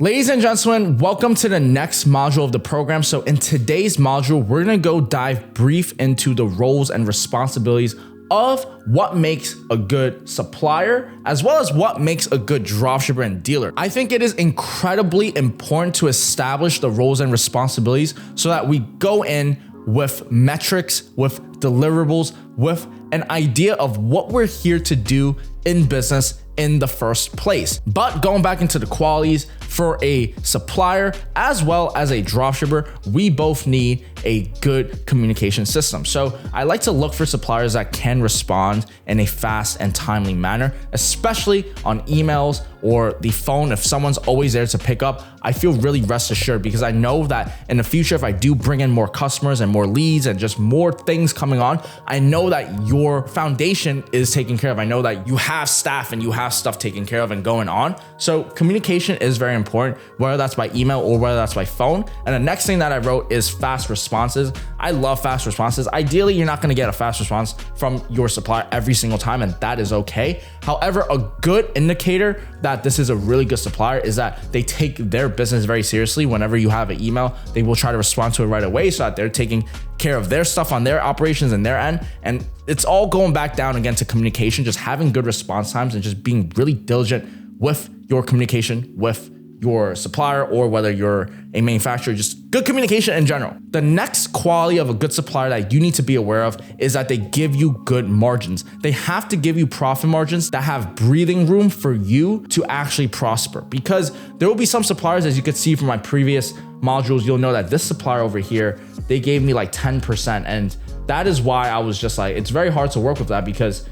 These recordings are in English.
Ladies and gentlemen, welcome to the next module of the program. So in today's module, we're gonna go dive brief into the roles and responsibilities of what makes a good supplier, as well as what makes a good dropshipper and dealer. I think it is incredibly important to establish the roles and responsibilities so that we go in with metrics, with deliverables, with an idea of what we're here to do in business in the first place. But going back into the qualities for a supplier as well as a dropshipper, we both need a good communication system. So I like to look for suppliers that can respond in a fast and timely manner, especially on emails or the phone. If someone's always there to pick up, I feel really rest assured because I know that in the future, if I do bring in more customers and more leads and just more things coming on, I know that your foundation is taken care of. I know that you have staff and you have stuff taken care of and going on. So communication is very important, whether that's by email or whether that's by phone. And the next thing that I wrote is fast responses. I love fast responses. Ideally, you're not going to get a fast response from your supplier every single time, and that is okay. However, a good indicator that this is a really good supplier is that they take their business very seriously. Whenever you have an email, they will try to respond to it right away so that they're taking care of their stuff on their operations and their end. And it's all going back down again to communication, just having good response times and just being really diligent with your communication with your supplier, or whether you're a manufacturer, just good communication in general. The next quality of a good supplier that you need to be aware of is that they give you good margins. They have to give you profit margins that have breathing room for you to actually prosper, because there will be some suppliers, as you could see from my previous modules, you'll know that this supplier over here, they gave me like 10%. And that is why I was just like, it's very hard to work with that because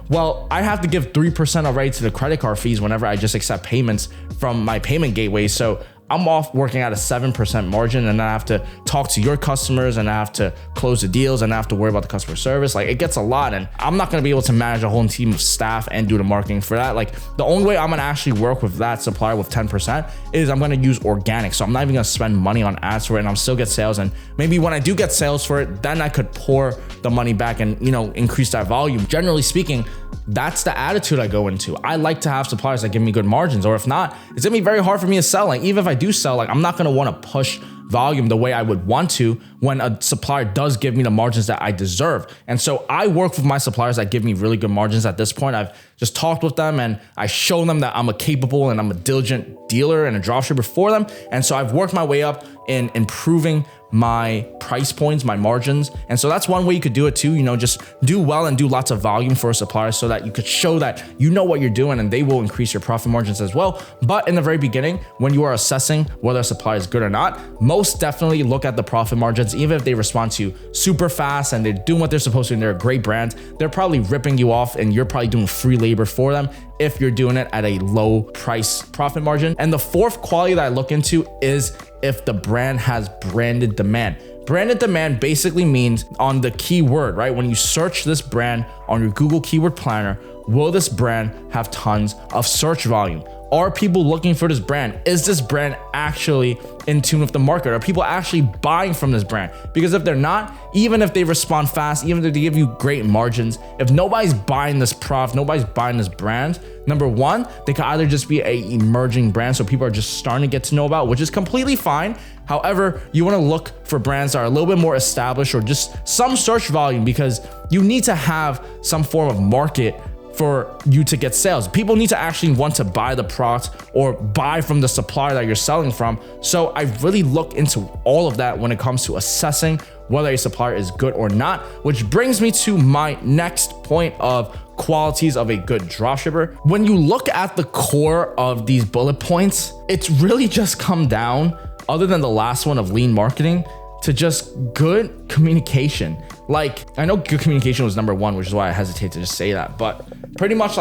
well, I have to give 3% already to the credit card fees whenever I just accept payments from my payment gateway. So I'm off working at a 7% margin, and I have to talk to your customers, and I have to close the deals, and I have to worry about the customer service. Like, it gets a lot, and I'm not going to be able to manage a whole team of staff and do the marketing for that. Like, the only way I'm going to actually work with that supplier with 10% is I'm going to use organic. So I'm not even going to spend money on ads for it, and I'm still get sales. And maybe when I do get sales for it, then I could pour the money back and, increase that volume. Generally speaking, that's the attitude I go into. I like to have suppliers that give me good margins, or if not, it's gonna be very hard for me to sell. Like, even if I do sell, like, I'm not gonna want to push volume the way I would want to when a supplier does give me the margins that I deserve. And so I work with my suppliers that give me really good margins. At this point, I've just talked with them and I show them that I'm a capable and I'm a diligent dealer and a dropshipper for them. And so I've worked my way up in improving my price points, my margins. And so that's one way you could do it too. Just do well and do lots of volume for a supplier so that you could show that you know what you're doing, and they will increase your profit margins as well. But in the very beginning, when you are assessing whether a supplier is good or not, most definitely look at the profit margins. Even if they respond to you super fast and they're doing what they're supposed to and they're a great brand, they're probably ripping you off and you're probably doing free labor for them if you're doing it at a low price profit margin. And the fourth quality that I look into is if the brand has branded demand. Branded demand basically means on the keyword, right? When you search this brand on your Google Keyword Planner, will this brand have tons of search volume? Are people looking for this brand? Is this brand actually in tune with the market? Are people actually buying from this brand? Because if they're not, even if they respond fast, even if they give you great margins, if nobody's buying this product, nobody's buying this brand, number one, they could either just be an emerging brand, so people are just starting to get to know about, which is completely fine. However, you want to look for brands that are a little bit more established or just some search volume, because you need to have some form of market for you to get sales. People need to actually want to buy the product or buy from the supplier that you're selling from. So I really look into all of that when it comes to assessing whether a supplier is good or not, which brings me to my next point of qualities of a good dropshipper. When you look at the core of these bullet points, it's really just come down, other than the last one of lean marketing, to just good communication. Like, I know good communication was number one, which is why I hesitate to just say that, but pretty much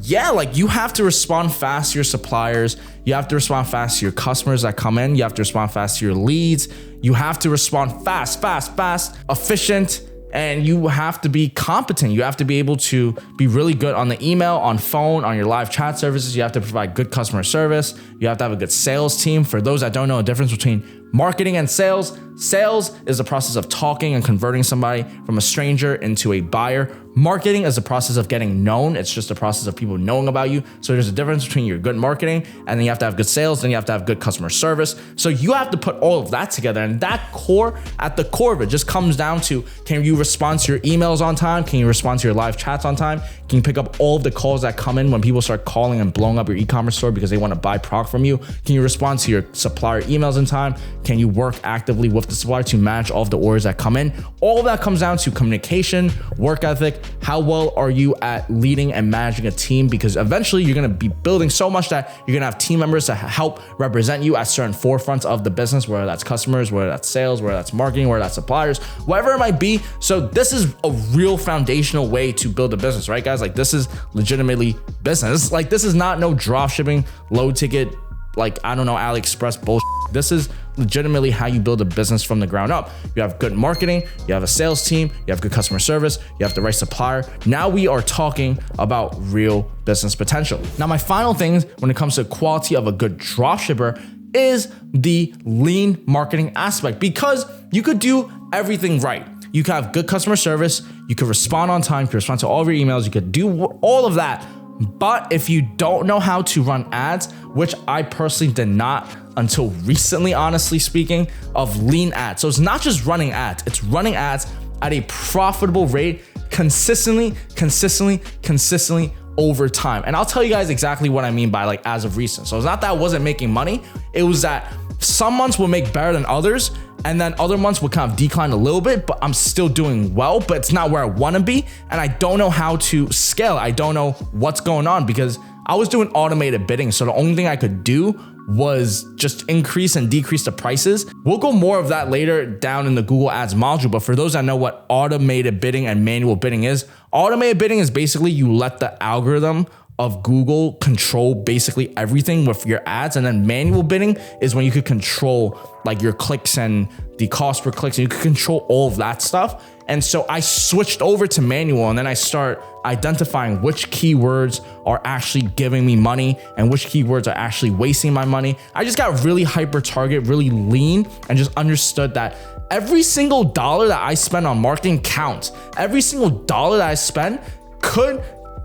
you have to respond fast to your suppliers. You have to respond fast to your customers that come in. You have to respond fast to your leads. You have to respond fast, efficient, and you have to be competent. You have to be able to be really good on the email, on phone, on your live chat services. You have to provide good customer service. You have to have a good sales team. For those that don't know the difference between Marketing and sales. Sales is the process of talking and converting somebody from a stranger into a buyer. Marketing is the process of getting known. It's just the process of people knowing about you. So there's a difference between your good marketing and then you have to have good sales, then you have to have good customer service. So you have to put all of that together, and that core, at the core of it, just comes down to, can you respond to your emails on time? Can you respond to your live chats on time? Can you pick up all of the calls that come in when people start calling and blowing up your e-commerce store because they want to buy product from you? Can you respond to your supplier emails in time? Can you work actively with the supplier to manage all of the orders that come in? All of that comes down to communication, work ethic. How well are you at leading and managing a team? Because eventually you're going to be building so much that you're going to have team members to help represent you at certain forefronts of the business, whether that's customers, whether that's sales, whether that's marketing, whether that's suppliers, whatever it might be. So this is a real foundational way to build a business, right, guys? Like, this is legitimately business. Like, this is not no drop shipping, low ticket, like, I don't know, AliExpress bullshit. This is legitimately how you build a business from the ground up. You have good marketing, you have a sales team, you have good customer service, you have the right supplier. Now we are talking about real business potential. Now, my final thing when it comes to quality of a good dropshipper is the lean marketing aspect, because you could do everything right. You could have good customer service, you could respond on time, you could respond to all of your emails, you could do all of that. But if you don't know how to run ads, which I personally did not until recently, honestly speaking, of lean ads. So it's not just running ads, it's running ads at a profitable rate consistently over time. And I'll tell you guys exactly what I mean by like as of recent. So it's not that I wasn't making money. It was that some months will make better than others, and then other months will kind of decline a little bit, but I'm still doing well, but it's not where I want to be. And I don't know how to scale. I don't know what's going on because I was doing automated bidding. So the only thing I could do was just increase and decrease the prices. We'll go more of that later down in the Google Ads module. But for those that know what automated bidding and manual bidding is, automated bidding is basically you let the algorithm of Google control basically everything with your ads. And then manual bidding is when you could control like your clicks and the cost per clicks, and you could control all of that stuff. And so I switched over to manual, and then I start identifying which keywords are actually giving me money and which keywords are actually wasting my money. I just got really hyper target, really lean, and just understood that every single dollar that I spend on marketing counts. Every single dollar that I spend could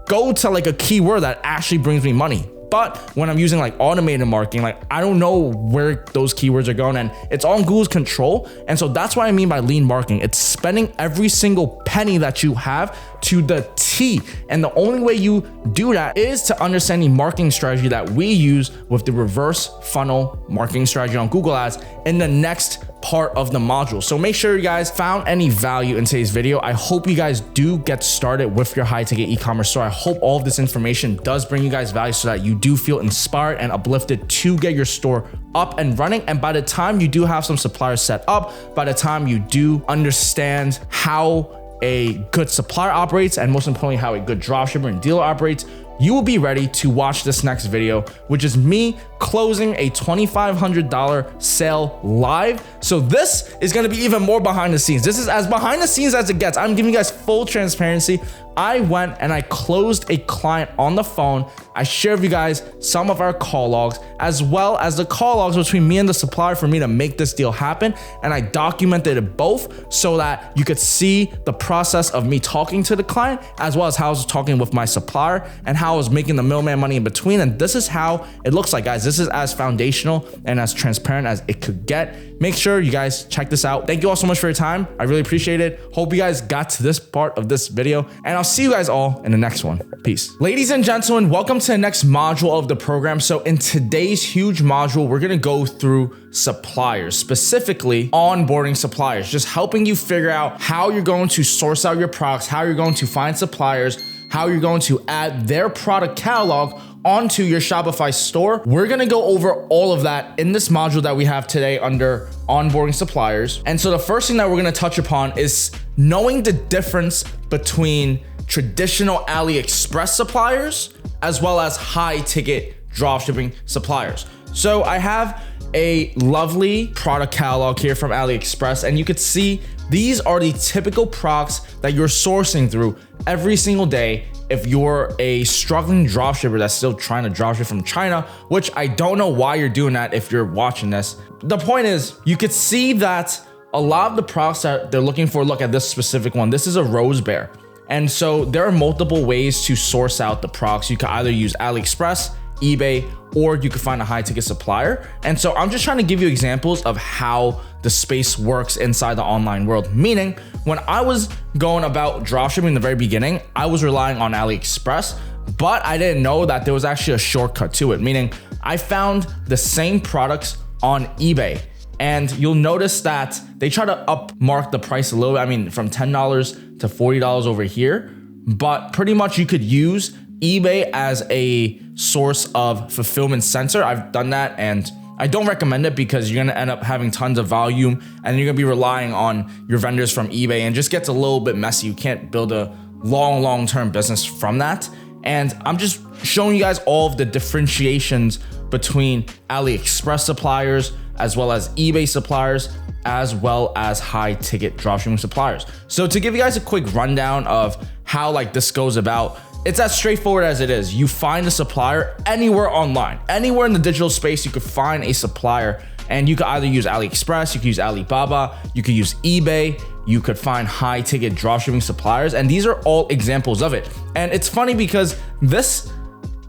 go to like a keyword that actually brings me money. But when I'm using like automated marketing, like I don't know where those keywords are going, and it's all in Google's control. And so that's what I mean by lean marketing. It's spending every single penny that you have to the T. And the only way you do that is to understand the marketing strategy that we use with the reverse funnel marketing strategy on Google Ads in the next part of the module. So make sure you guys found any value in today's video. I hope you guys do get started with your high ticket e-commerce store. I hope all of this information does bring you guys value so that you do feel inspired and uplifted to get your store up and running. And by the time you do have some suppliers set up, by the time you do understand how a good supplier operates, and most importantly, how a good dropshipper and dealer operates, you will be ready to watch this next video, which is me closing a $2,500 sale live. So this is going to be even more behind the scenes. This is as behind the scenes as it gets. I'm giving you guys full transparency. I went and I closed a client on the phone. I shared with you guys some of our call logs, as well as the call logs between me and the supplier for me to make this deal happen. And I documented it both so that you could see the process of me talking to the client, as well as how I was talking with my supplier and how I was making the middleman money in between. And this is how it looks like, guys. This is as foundational and as transparent as it could get. Make sure you guys check this out. Thank you all so much for your time. I really appreciate it. Hope you guys got to this part of this video, and I'll see you guys all in the next one. Peace. Ladies and gentlemen, welcome to the next module of the program. So in today's huge module, we're going to go through suppliers, specifically onboarding suppliers, just helping you figure out how you're going to source out your products, how you're going to find suppliers, how you're going to add their product catalog onto your Shopify store. We're gonna go over all of that in this module that we have today under onboarding suppliers. And so the first thing that we're gonna touch upon is knowing the difference between traditional AliExpress suppliers as well as high ticket dropshipping suppliers. So I have a lovely product catalog here from AliExpress, and you could see these are the typical products that you're sourcing through every single day if you're a struggling dropshipper that's still trying to dropship from China, which I don't know why you're doing that if you're watching this. The point is, you could see that a lot of the products that they're looking for, look at this specific one. This is a rose bear. And so there are multiple ways to source out the products. You can either use AliExpress, eBay, or you could find a high ticket supplier. And so I'm just trying to give you examples of how the space works inside the online world. Meaning, when I was going about dropshipping in the very beginning, I was relying on AliExpress, but I didn't know that there was actually a shortcut to it. Meaning, I found the same products on eBay. And you'll notice that they try to upmark the price a little bit. I mean, from $10 to $40 over here, but pretty much you could use eBay as a source of fulfillment center. I've done that and I don't recommend it because you're gonna end up having tons of volume and you're gonna be relying on your vendors from eBay and it just gets a little bit messy. You can't build a long-term business from that. And I'm just showing you guys all of the differentiations between AliExpress suppliers as well as eBay suppliers, as well as high ticket dropshipping suppliers. So to give you guys a quick rundown of how like this goes about, it's as straightforward as it is. You find a supplier anywhere online, anywhere in the digital space, you could find a supplier and you could either use AliExpress, you could use Alibaba, you could use eBay, you could find high ticket dropshipping suppliers. And these are all examples of it. And it's funny because this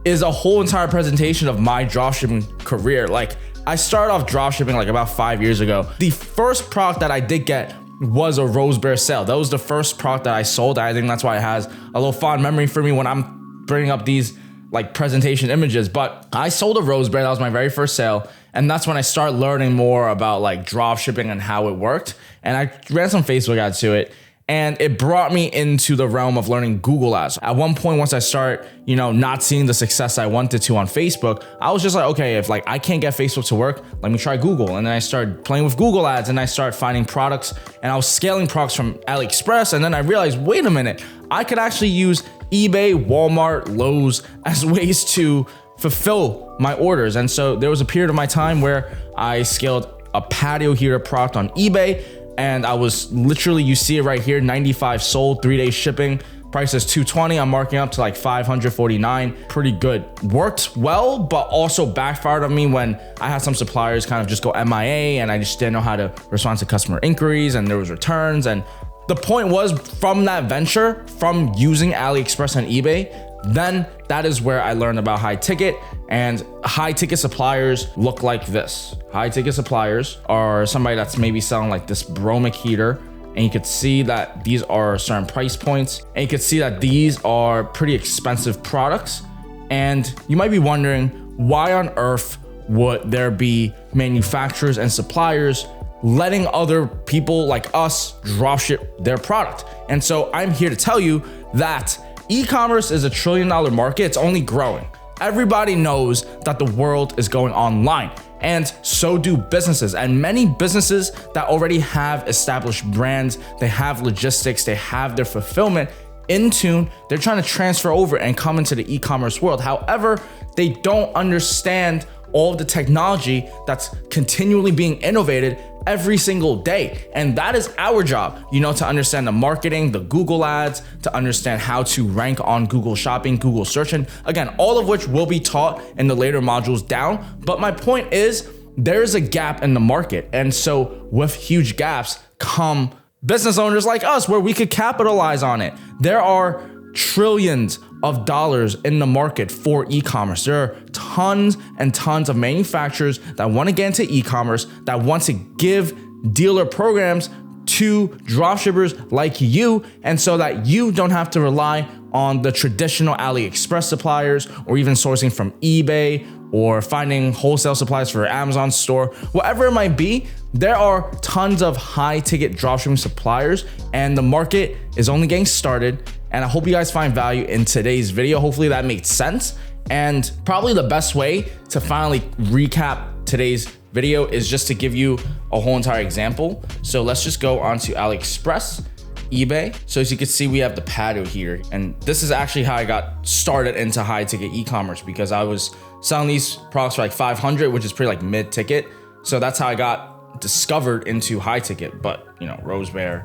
is a whole entire presentation of my dropshipping career. Like I started off dropshipping like about 5 years ago. The first product that I did get was a rose bear sale. That was the first product that I sold. I think that's why it has a little fond memory for me when I'm bringing up these like presentation images. But I sold a rose bear. That was my very first sale. And that's when I started learning more about like dropshipping and how it worked. And I ran some Facebook ads to it. And it brought me into the realm of learning Google ads. At one point, once I start, not seeing the success I wanted to on Facebook, I was just like, okay, if like I can't get Facebook to work, let me try Google. And then I started playing with Google ads and I started finding products and I was scaling products from AliExpress. And then I realized, wait a minute, I could actually use eBay, Walmart, Lowe's as ways to fulfill my orders. And so there was a period of my time where I scaled a patio heater product on eBay. And I was literally, you see it right here, 95 sold, 3-day shipping, price is $220. I'm marking up to like $549, pretty good. Worked well, but also backfired on me when I had some suppliers kind of just go MIA and I just didn't know how to respond to customer inquiries and there was returns. And the point was from that venture, from using AliExpress and eBay, then that is where I learned about high ticket, and high ticket suppliers look like this. High ticket suppliers are somebody that's maybe selling like this bromic heater, and you could see that these are certain price points, and you could see that these are pretty expensive products. And you might be wondering, why on earth would there be manufacturers and suppliers letting other people like us dropship their product? And so I'm here to tell you that e-commerce is $1 trillion market. It's only growing. Everybody knows that the world is going online, and so do businesses. And many businesses that already have established brands, they have logistics, they have their fulfillment in tune, they're trying to transfer over and come into the e-commerce world. However, they don't understand all of the technology that's continually being innovated every single day. And that is our job, to understand the marketing, the Google ads, to understand how to rank on Google Shopping, Google searching. Again, all of which will be taught in the later modules down. But my point is, there's a gap in the market. And so with huge gaps come business owners like us where we could capitalize on it. There are trillions of dollars in the market for e-commerce. There are tons and tons of manufacturers that want to get into e-commerce, that want to give dealer programs to dropshippers like you, and so that you don't have to rely on the traditional AliExpress suppliers or even sourcing from eBay or finding wholesale supplies for Amazon store, whatever it might be. There are tons of high ticket dropshipping suppliers and the market is only getting started. And I hope you guys find value in today's video. Hopefully that makes sense. And probably the best way to finally recap today's video is just to give you a whole entire example. So let's just go on to AliExpress, eBay. So as you can see, we have the patio heater. And this is actually how I got started into high ticket e-commerce, because I was selling these products for like 500, which is pretty like mid ticket. So that's how I got discovered into high ticket. But, Rose Bear,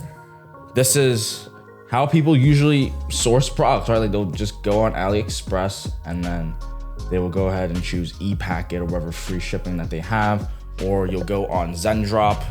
this is how people usually source products, right? Like they'll just go on AliExpress and then they will go ahead and choose ePacket or whatever free shipping that they have, or you'll go on Zendrop,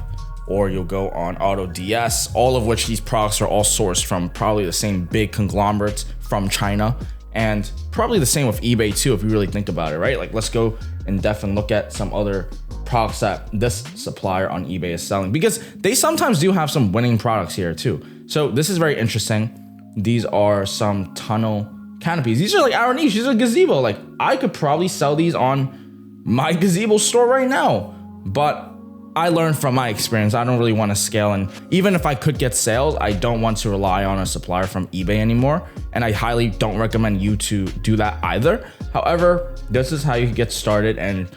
or you'll go on AutoDS, all of which these products are all sourced from probably the same big conglomerates from China, and probably the same with eBay too, if you really think about it, right? Like let's go in depth and look at some other products that this supplier on eBay is selling, because they sometimes do have some winning products here too. So this is very interesting. These are some tunnel canopies. These are like our niche. These are gazebo. Like I could probably sell these on my gazebo store right now, but I learned from my experience, I don't really want to scale. And even if I could get sales, I don't want to rely on a supplier from eBay anymore. And I highly don't recommend you to do that either. However, this is how you get started. And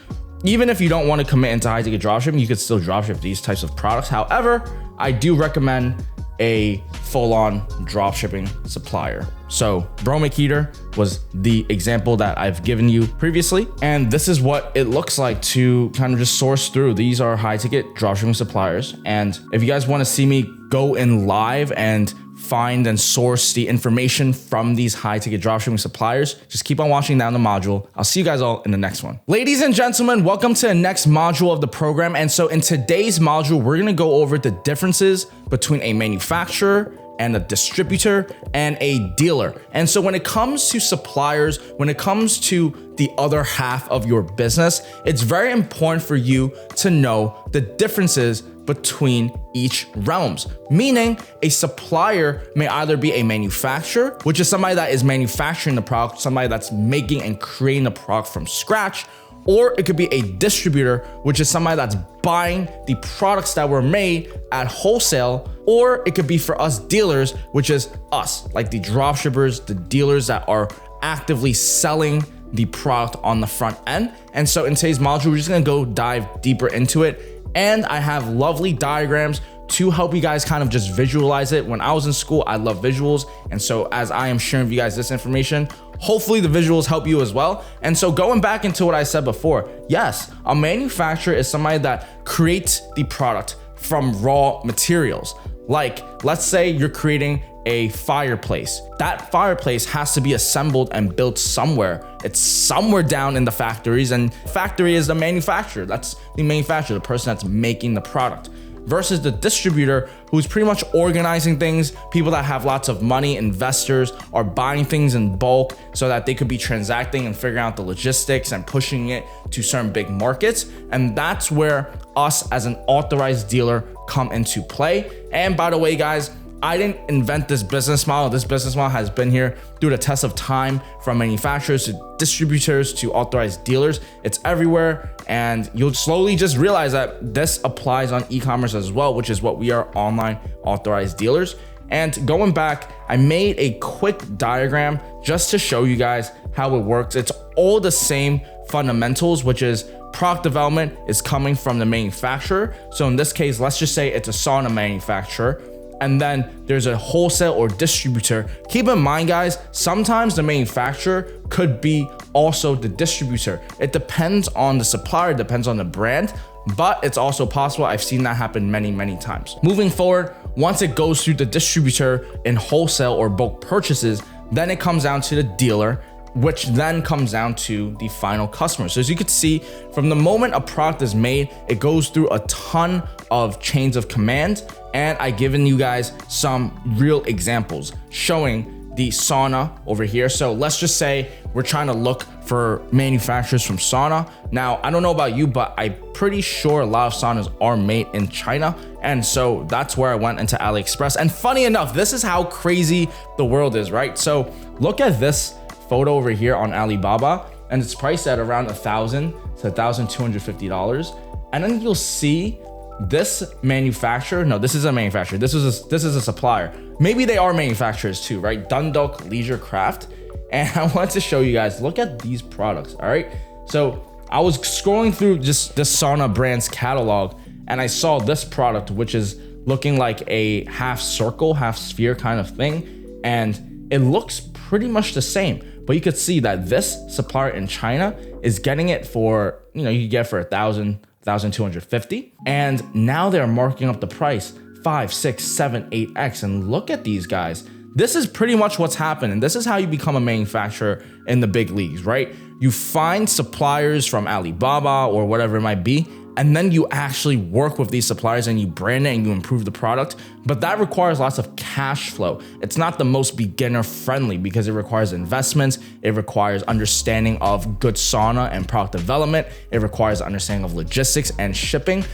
even if you don't want to commit into high ticket dropshipping, you could still dropship these types of products. However, I do recommend a full-on dropshipping supplier. So Bromic Heater was the example that I've given you previously. And this is what it looks like to kind of just source through. These are high ticket dropshipping suppliers. And if you guys want to see me go in live and find and source the information from these high ticket dropshipping suppliers, just keep on watching down the module. I'll see you guys all in the next one. Ladies and gentlemen, welcome to the next module of the program. And so in today's module, we're gonna go over the differences between a manufacturer and a distributor and a dealer. And so when it comes to suppliers, when it comes to the other half of your business, it's very important for you to know the differences between each realms. Meaning a supplier may either be a manufacturer, which is somebody that is manufacturing the product, somebody that's making and creating the product from scratch, or it could be a distributor, which is somebody that's buying the products that were made at wholesale, or it could be for us dealers, which is us, like the dropshippers, the dealers that are actively selling the product on the front end. And so in today's module, we're just gonna go dive deeper into it. And I have lovely diagrams to help you guys kind of just visualize it. When I was in school, I love visuals. And so as I am sharing with you guys this information, hopefully the visuals help you as well. And so going back into what I said before, yes, a manufacturer is somebody that creates the product from raw materials. Like, let's say you're creating a fireplace. That fireplace has to be assembled and built somewhere. It's somewhere down in the factories, and factory is the manufacturer. That's the manufacturer, the person that's making the product. Versus the distributor, who's pretty much organizing things. People that have lots of money, investors, are buying things in bulk so that they could be transacting and figuring out the logistics and pushing it to certain big markets. And that's where us as an authorized dealer come into play. And by the way, guys, I didn't invent this business model. This business model has been here through the test of time, from manufacturers to distributors to authorized dealers. It's everywhere. And you'll slowly just realize that this applies on e-commerce as well, which is what we are, online authorized dealers. And going back, I made a quick diagram just to show you guys how it works. It's all the same fundamentals, which is product development is coming from the manufacturer. So in this case, let's just say it's a sauna manufacturer. And then there's a wholesale or distributor. Keep in mind, guys, sometimes the manufacturer could be also the distributor. It depends on the supplier, it depends on the brand, but it's also possible. I've seen that happen many, many times. Moving forward, once it goes through the distributor in wholesale or bulk purchases, then it comes down to the dealer, which then comes down to the final customer. So as you can see, from the moment a product is made, it goes through a ton of chains of command. And I've given you guys some real examples showing the sauna over here. So let's just say we're trying to look for manufacturers from sauna. Now, I don't know about you, but I'm pretty sure a lot of saunas are made in China. And so that's where I went into AliExpress. And funny enough, this is how crazy the world is, right? So look at this photo over here on Alibaba, and it's priced at around $1,000 to $1,250. And then you'll see this manufacturer. No, this is a manufacturer. This is a supplier. Maybe they are manufacturers too, right? Dundalk Leisure Craft. And I wanted to show you guys, look at these products, all right? So I was scrolling through just this sauna brand's catalog, and I saw this product, which is looking like a half circle, half sphere kind of thing. And it looks pretty much the same. But you could see that this supplier in China is getting it for, you could get it for $1,000, $1,250. And now they're marking up the price 5, 6, 7, 8x. And look at these guys. This is pretty much what's happening. This is how you become a manufacturer in the big leagues, right? You find suppliers from Alibaba or whatever it might be, and then you actually work with these suppliers and you brand it and you improve the product. But that requires lots of cash flow. It's not the most beginner friendly because it requires investments. It requires understanding of good sauna and product development. It requires understanding of logistics and shipping.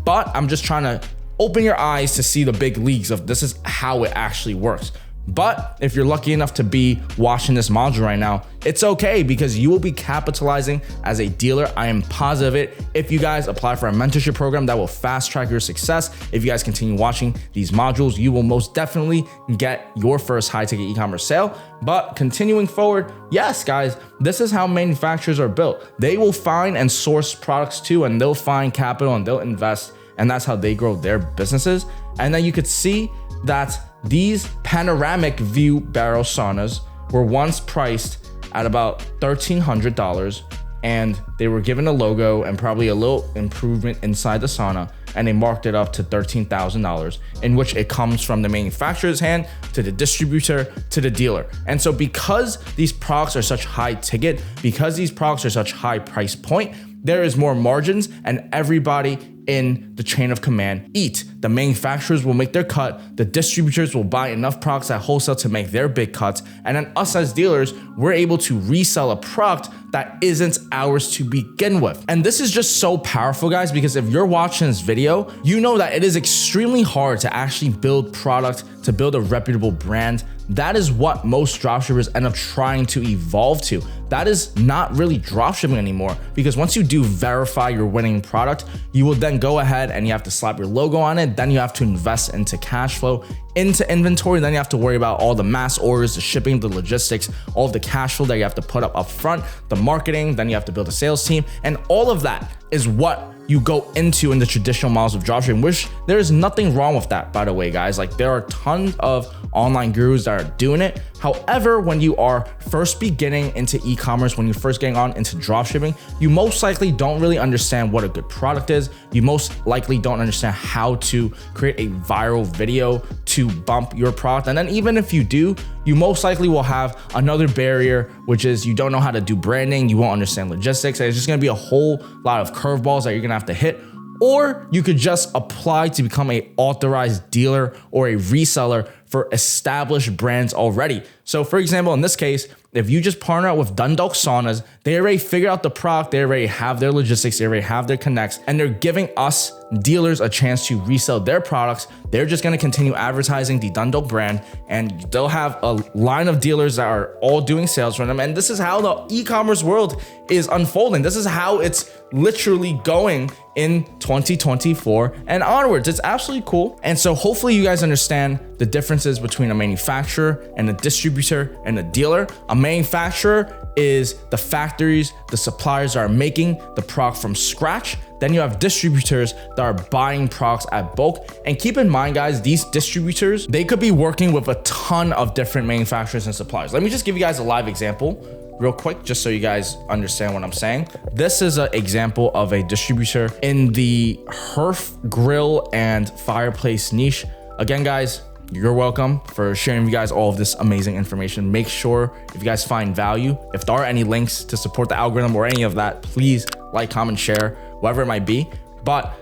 But I'm just trying to open your eyes to see the big leagues of this is how it actually works. But if you're lucky enough to be watching this module right now, it's okay because you will be capitalizing as a dealer. I am positive it. If you guys apply for a mentorship program that will fast track your success, if you guys continue watching these modules, you will most definitely get your first high ticket e-commerce sale. But continuing forward, yes, guys, this is how manufacturers are built. They will find and source products too, and they'll find capital and they'll invest, and that's how they grow their businesses. And then you could see that these panoramic view barrel saunas were once priced at about $1,300, and they were given a logo and probably a little improvement inside the sauna, and they marked it up to $13,000, in which it comes from the manufacturer's hand to the distributor to the dealer. And so because these products are such high ticket, because these products are such high price point, there is more margins, and everybody in the chain of command eat. The manufacturers will make their cut, the distributors will buy enough products at wholesale to make their big cuts, and then us as dealers, we're able to resell a product that isn't ours to begin with. And this is just so powerful, guys, because if you're watching this video, you know that it is extremely hard to actually build product, to build a reputable brand. That is what most dropshippers end up trying to evolve to. That is not really dropshipping anymore, because once you do verify your winning product, you will then go ahead and you have to slap your logo on it. Then you have to invest into cash flow, into inventory. Then you have to worry about all the mass orders, the shipping, the logistics, all of the cash flow that you have to put up front, the marketing. Then you have to build a sales team, and all of that is what you go into in the traditional models of dropshipping, which there is nothing wrong with that, by the way, guys. Like, there are tons of online gurus that are doing it. However, when you are first beginning into e-commerce, when you're first getting on into dropshipping, you most likely don't really understand what a good product is. You most likely don't understand how to create a viral video to bump your product. And then even if you do, you most likely will have another barrier, which is you don't know how to do branding. You won't understand logistics. And it's just going to be a whole lot of curveballs that you're going to have to hit. Or you could just apply to become an authorized dealer or a reseller for established brands already. So for example, in this case, if you just partner out with Dundalk Saunas, they already figured out the product, they already have their logistics, they already have their connects, and they're giving us dealers a chance to resell their products. They're just gonna continue advertising the Dundalk brand, and they'll have a line of dealers that are all doing sales for them. And this is how the e-commerce world is unfolding. This is how it's literally going in 2024 and onwards. It's absolutely cool. And so hopefully you guys understand the differences between a manufacturer and a distributor and a dealer. A manufacturer is the factories, the suppliers that are making the product from scratch. Then you have distributors that are buying products at bulk. And keep in mind, guys, these distributors, they could be working with a ton of different manufacturers and suppliers. Let me just give you guys a live example real quick, just so you guys understand what I'm saying. This is an example of a distributor in the hearth, grill, and fireplace niche. Again, guys, you're welcome for sharing with you guys all of this amazing information. Make sure if you guys find value, if there are any links to support the algorithm or any of that, please like, comment, share, whatever it might be. But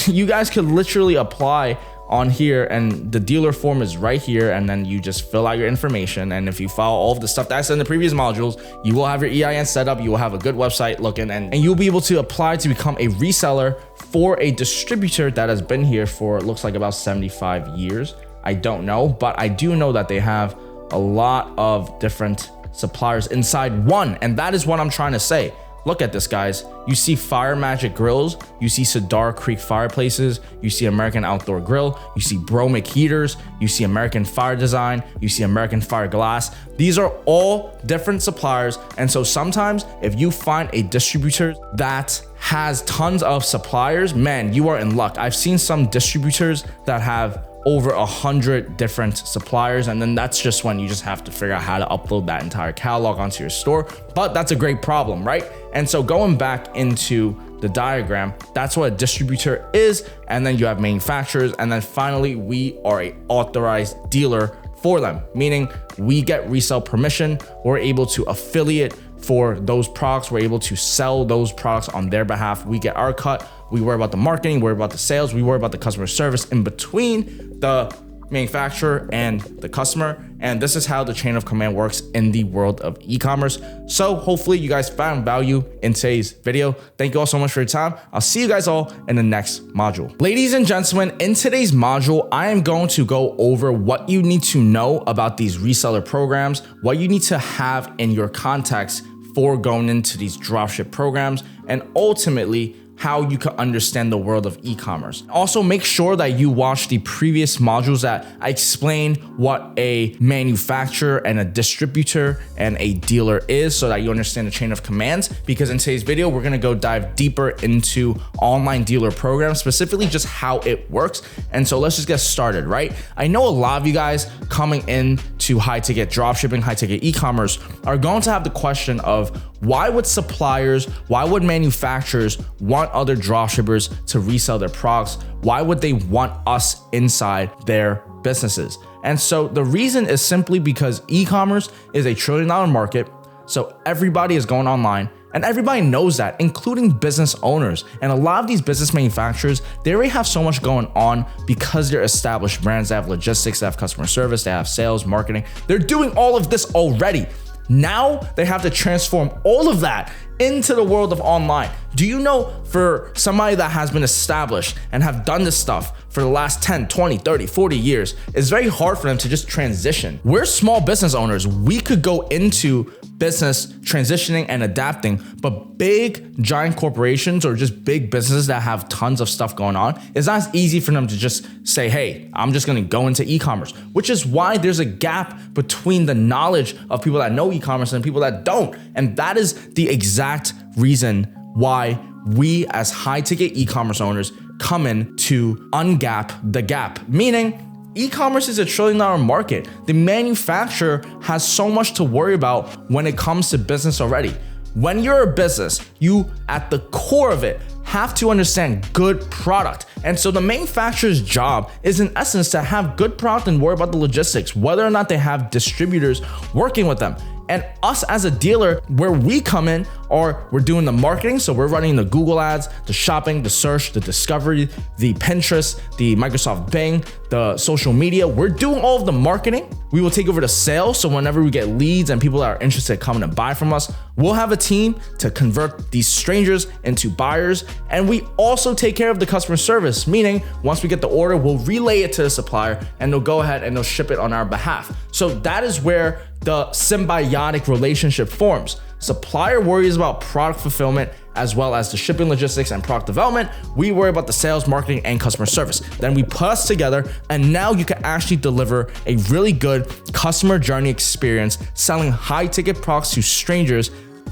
you guys could literally apply on here, and the dealer form is right here, and then you just fill out your information. And if you follow all of the stuff that I said in the previous modules, you will have your EIN set up, you will have a good website looking, and you'll be able to apply to become a reseller for a distributor that has been here for, it looks like, about 75 years. I don't know, but I do know that they have a lot of different suppliers inside one, and that is what I'm trying to say. Look at this, guys. You see Fire Magic Grills, you see Cedar Creek Fireplaces, you see American Outdoor Grill, you see Bromic Heaters, you see American Fire Design, you see American Fire Glass. These are all different suppliers. And so sometimes if you find a distributor that has tons of suppliers, man, you are in luck. I've seen some distributors that have over 100 different suppliers, and then that's just when you just have to figure out how to upload that entire catalog onto your store. But that's a great problem, right? And so going back into the diagram, that's what a distributor is. And then you have manufacturers. And then finally, we are an authorized dealer for them, meaning we get resale permission. We're able to affiliate for those products. We're able to sell those products on their behalf. We get our cut. We worry about the marketing, we worry about the sales, we worry about the customer service in between the manufacturer and the customer. And this is how the chain of command works in the world of e-commerce. So hopefully you guys found value in today's video. Thank you all so much for your time. I'll see you guys all in the next module. Ladies and gentlemen, in today's module, I am going to go over what you need to know about these reseller programs, what you need to have in your context for going into these dropship programs, and ultimately how you can understand the world of e-commerce. Also, make sure that you watch the previous modules that I explain what a manufacturer and a distributor and a dealer is so that you understand the chain of commands, because in today's video, we're gonna go dive deeper into online dealer programs, specifically just how it works. And so let's just get started, right? I know a lot of you guys coming in to high ticket dropshipping, high ticket e-commerce are going to have the question of why would suppliers, why would manufacturers want other dropshippers to resell their products? Why would they want us inside their businesses? And so the reason is simply because e-commerce is $1 trillion market. So everybody is going online and everybody knows that, including business owners. And a lot of these business manufacturers, they already have so much going on because they're established brands. They have logistics, they have customer service, they have sales, marketing. They're doing all of this already. Now they have to transform all of that into the world of online. Do you know, for somebody that has been established and have done this stuff for the last 10, 20, 30, 40 years, it's very hard for them to just transition. We're small business owners. We could go into business transitioning and adapting, but big giant corporations or just big businesses that have tons of stuff going on, it's not as easy for them to just say, hey, I'm just gonna go into e-commerce, which is why there's a gap between the knowledge of people that know e-commerce and people that don't. And that is the exact reason why we as high ticket e-commerce owners come in to ungap the gap, meaning e-commerce is $1 trillion market. The manufacturer has so much to worry about when it comes to business already. When you're a business, you at the core of it have to understand good product. And so the manufacturer's job is in essence to have good product and worry about the logistics, whether or not they have distributors working with them. And us as a dealer, where we come in, or we're doing the marketing. So we're running the Google ads, the shopping, the search, the discovery, the Pinterest, the Microsoft Bing, the social media. We're doing all of the marketing. We will take over the sales. So whenever we get leads and people that are interested coming to buy from us, we'll have a team to convert these strangers into buyers. And we also take care of the customer service, meaning once we get the order, we'll relay it to the supplier and they'll go ahead and they'll ship it on our behalf. So that is where the symbiotic relationship forms. Supplier worries about product fulfillment as well as the shipping, logistics, and product development. We worry about the sales, marketing, and customer service. Then we put us together, and now you can actually deliver a really good customer journey experience selling high ticket products to strangers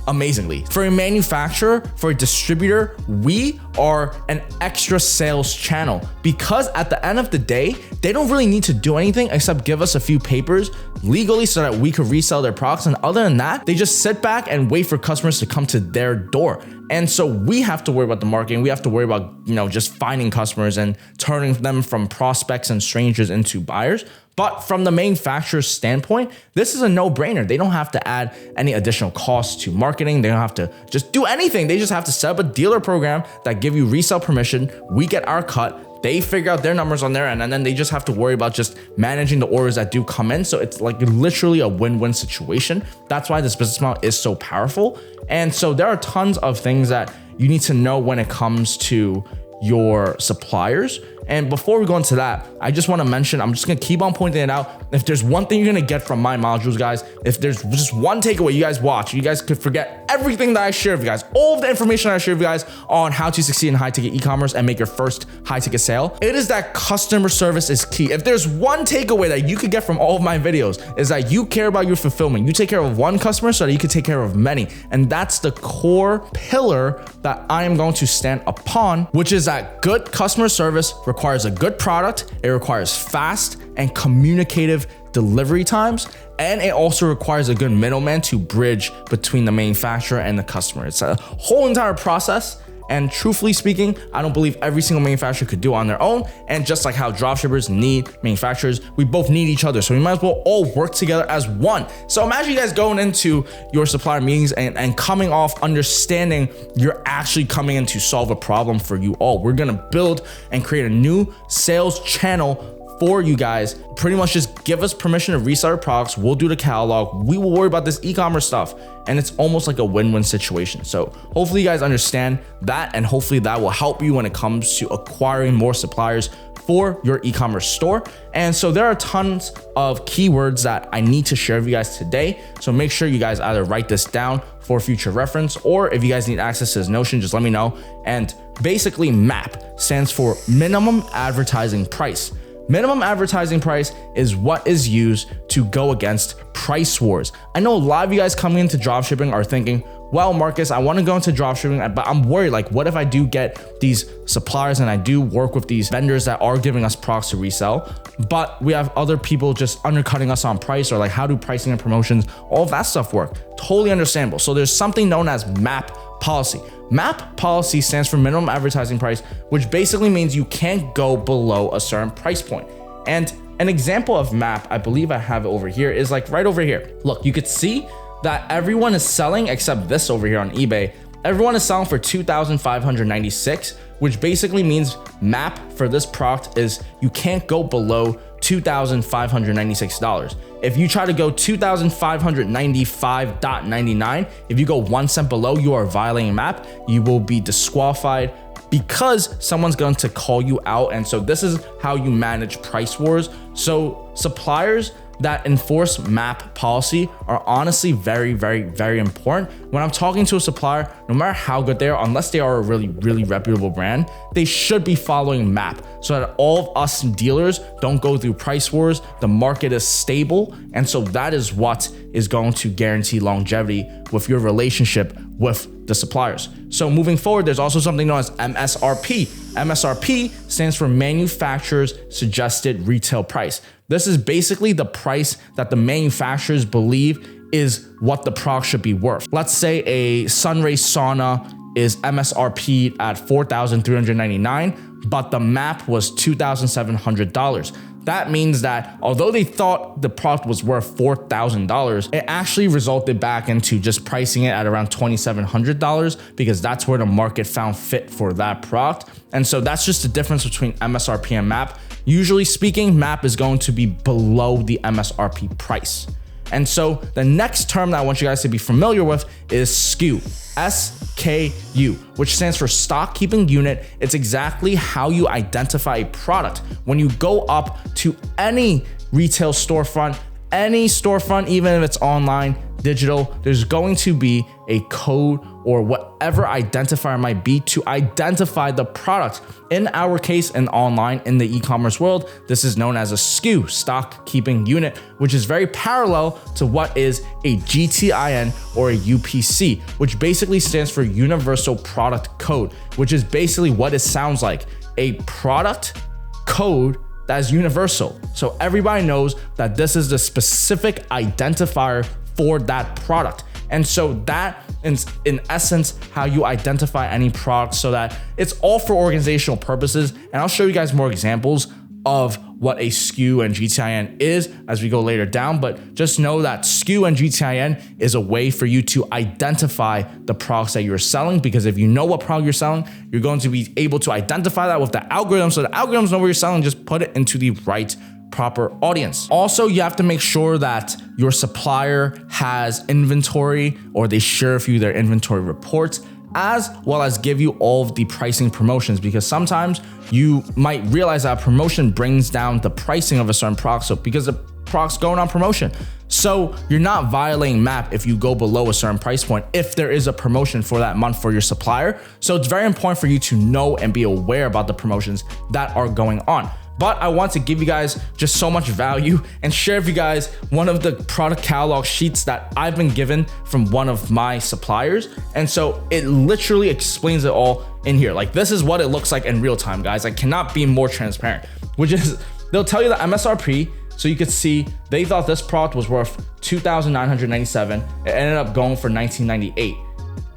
amazingly. For a manufacturer, for a distributor, we are an extra sales channel, because at the end of the day, they don't really need to do anything except give us a few papers legally so that we could resell their products. And other than that, they just sit back and wait for customers to come to their door. And so we have to worry about the marketing. We have to worry about, just finding customers and turning them from prospects and strangers into buyers. But from the manufacturer's standpoint, this is a no-brainer. They don't have to add any additional costs to marketing. They don't have to just do anything. They just have to set up a dealer program that give you resale permission. We get our cut. They figure out their numbers on their end, and then they just have to worry about just managing the orders that do come in. So it's like literally a win-win situation. That's why this business model is so powerful. And so there are tons of things that you need to know when it comes to your suppliers. And before we go into that, I just want to mention, I'm just going to keep on pointing it out. If there's one thing you're going to get from my modules, guys, if there's just one takeaway you guys watch, you guys could forget everything that I share with you guys, all of the information I share with you guys on how to succeed in high ticket e-commerce and make your first high ticket sale. It is that customer service is key. If there's one takeaway that you could get from all of my videos, is that you care about your fulfillment. You take care of one customer so that you can take care of many. And that's the core pillar that I am going to stand upon, which is that good customer service requires a good product. It requires fast and communicative delivery times, and it also requires a good middleman to bridge between the manufacturer and the customer. It's a whole entire process, And truthfully speaking, I don't believe every single manufacturer could do it on their own. And just like how dropshippers need manufacturers, we both need each other. So we might as well all work together as one. So imagine you guys going into your supplier meetings and coming off understanding you're actually coming in to solve a problem for you all. We're gonna build and create a new sales channel for you guys. Pretty much just give us permission to resell our products. We'll do the catalog. We will worry about this e-commerce stuff. And it's almost like a win-win situation. So hopefully you guys understand that, and hopefully that will help you when it comes to acquiring more suppliers for your e-commerce store. And so there are tons of keywords that I need to share with you guys today. So make sure you guys either write this down for future reference, or if you guys need access to this Notion, just let me know. And basically MAP stands for minimum advertising price. Minimum advertising price is what is used to go against price wars. I know a lot of you guys coming into dropshipping are thinking, well, Marcus, I want to go into dropshipping, but I'm worried, like, what if I do get these suppliers and I do work with these vendors that are giving us products to resell, but we have other people just undercutting us on price, or like, how do pricing and promotions, all of that stuff work? Totally understandable. So there's something known as MAP policy. MAP policy stands for minimum advertising price, which basically means you can't go below a certain price point. And an example of MAP, I believe I have it over here, is like right over here. Look, you could see that everyone is selling, except this over here on eBay, everyone is selling for $2,596, which basically means MAP for this product is you can't go below $2,596. If you try to go $2,595.99, if you go 1 cent below, you are violating MAP. You will be disqualified because someone's going to call you out. And so this is how you manage price wars. So suppliers that enforce MAP policy are honestly very, very, very important. When I'm talking to a supplier, no matter how good they are, unless they are a really, really reputable brand, they should be following MAP so that all of us dealers don't go through price wars. The market is stable. And so that is what is going to guarantee longevity with your relationship with the suppliers. So moving forward, there's also something known as MSRP. MSRP stands for manufacturer's suggested retail price. This is basically the price that the manufacturers believe is what the product should be worth. Let's say a Sunray sauna is MSRP at $4,399, but the MAP was $2,700. That means that although they thought the product was worth $4,000, it actually resulted back into just pricing it at around $2,700 because that's where the market found fit for that product. And so that's just the difference between MSRP and MAP. Usually speaking, MAP is going to be below the MSRP price. And so the next term that I want you guys to be familiar with is SKU, SKU, which stands for stock keeping unit. It's exactly how you identify a product. When you go up to any retail storefront, any storefront, even if it's online, digital, there's going to be a code or whatever identifier might be to identify the product. In our case, in online, in the e-commerce world, this is known as a SKU, stock keeping unit, which is very parallel to what is a GTIN or a UPC, which basically stands for Universal Product Code, which is basically what it sounds like, a product code that is universal. So everybody knows that this is the specific identifier for that product. And so that is in essence how you identify any product, so that it's all for organizational purposes. And I'll show you guys more examples of what a SKU and GTIN is as we go later down, but just know that SKU and GTIN is a way for you to identify the products that you're selling, because if you know what product you're selling, you're going to be able to identify that with the algorithm, so the algorithms know what you're selling, just put it into the right proper audience. Also, you have to make sure that your supplier has inventory, or they share with you their inventory reports, as well as give you all of the pricing promotions, because sometimes you might realize that a promotion brings down the pricing of a certain product, so because the product's going on promotion. So you're not violating MAP if you go below a certain price point, if there is a promotion for that month for your supplier. So it's very important for you to know and be aware about the promotions that are going on. But I want to give you guys just so much value and share with you guys one of the product catalog sheets that I've been given from one of my suppliers. And so it literally explains it all in here. Like, this is what it looks like in real time, guys. I cannot be more transparent, which is they'll tell you the MSRP. So you could see they thought this product was worth $2,997. It ended up going for $1,998.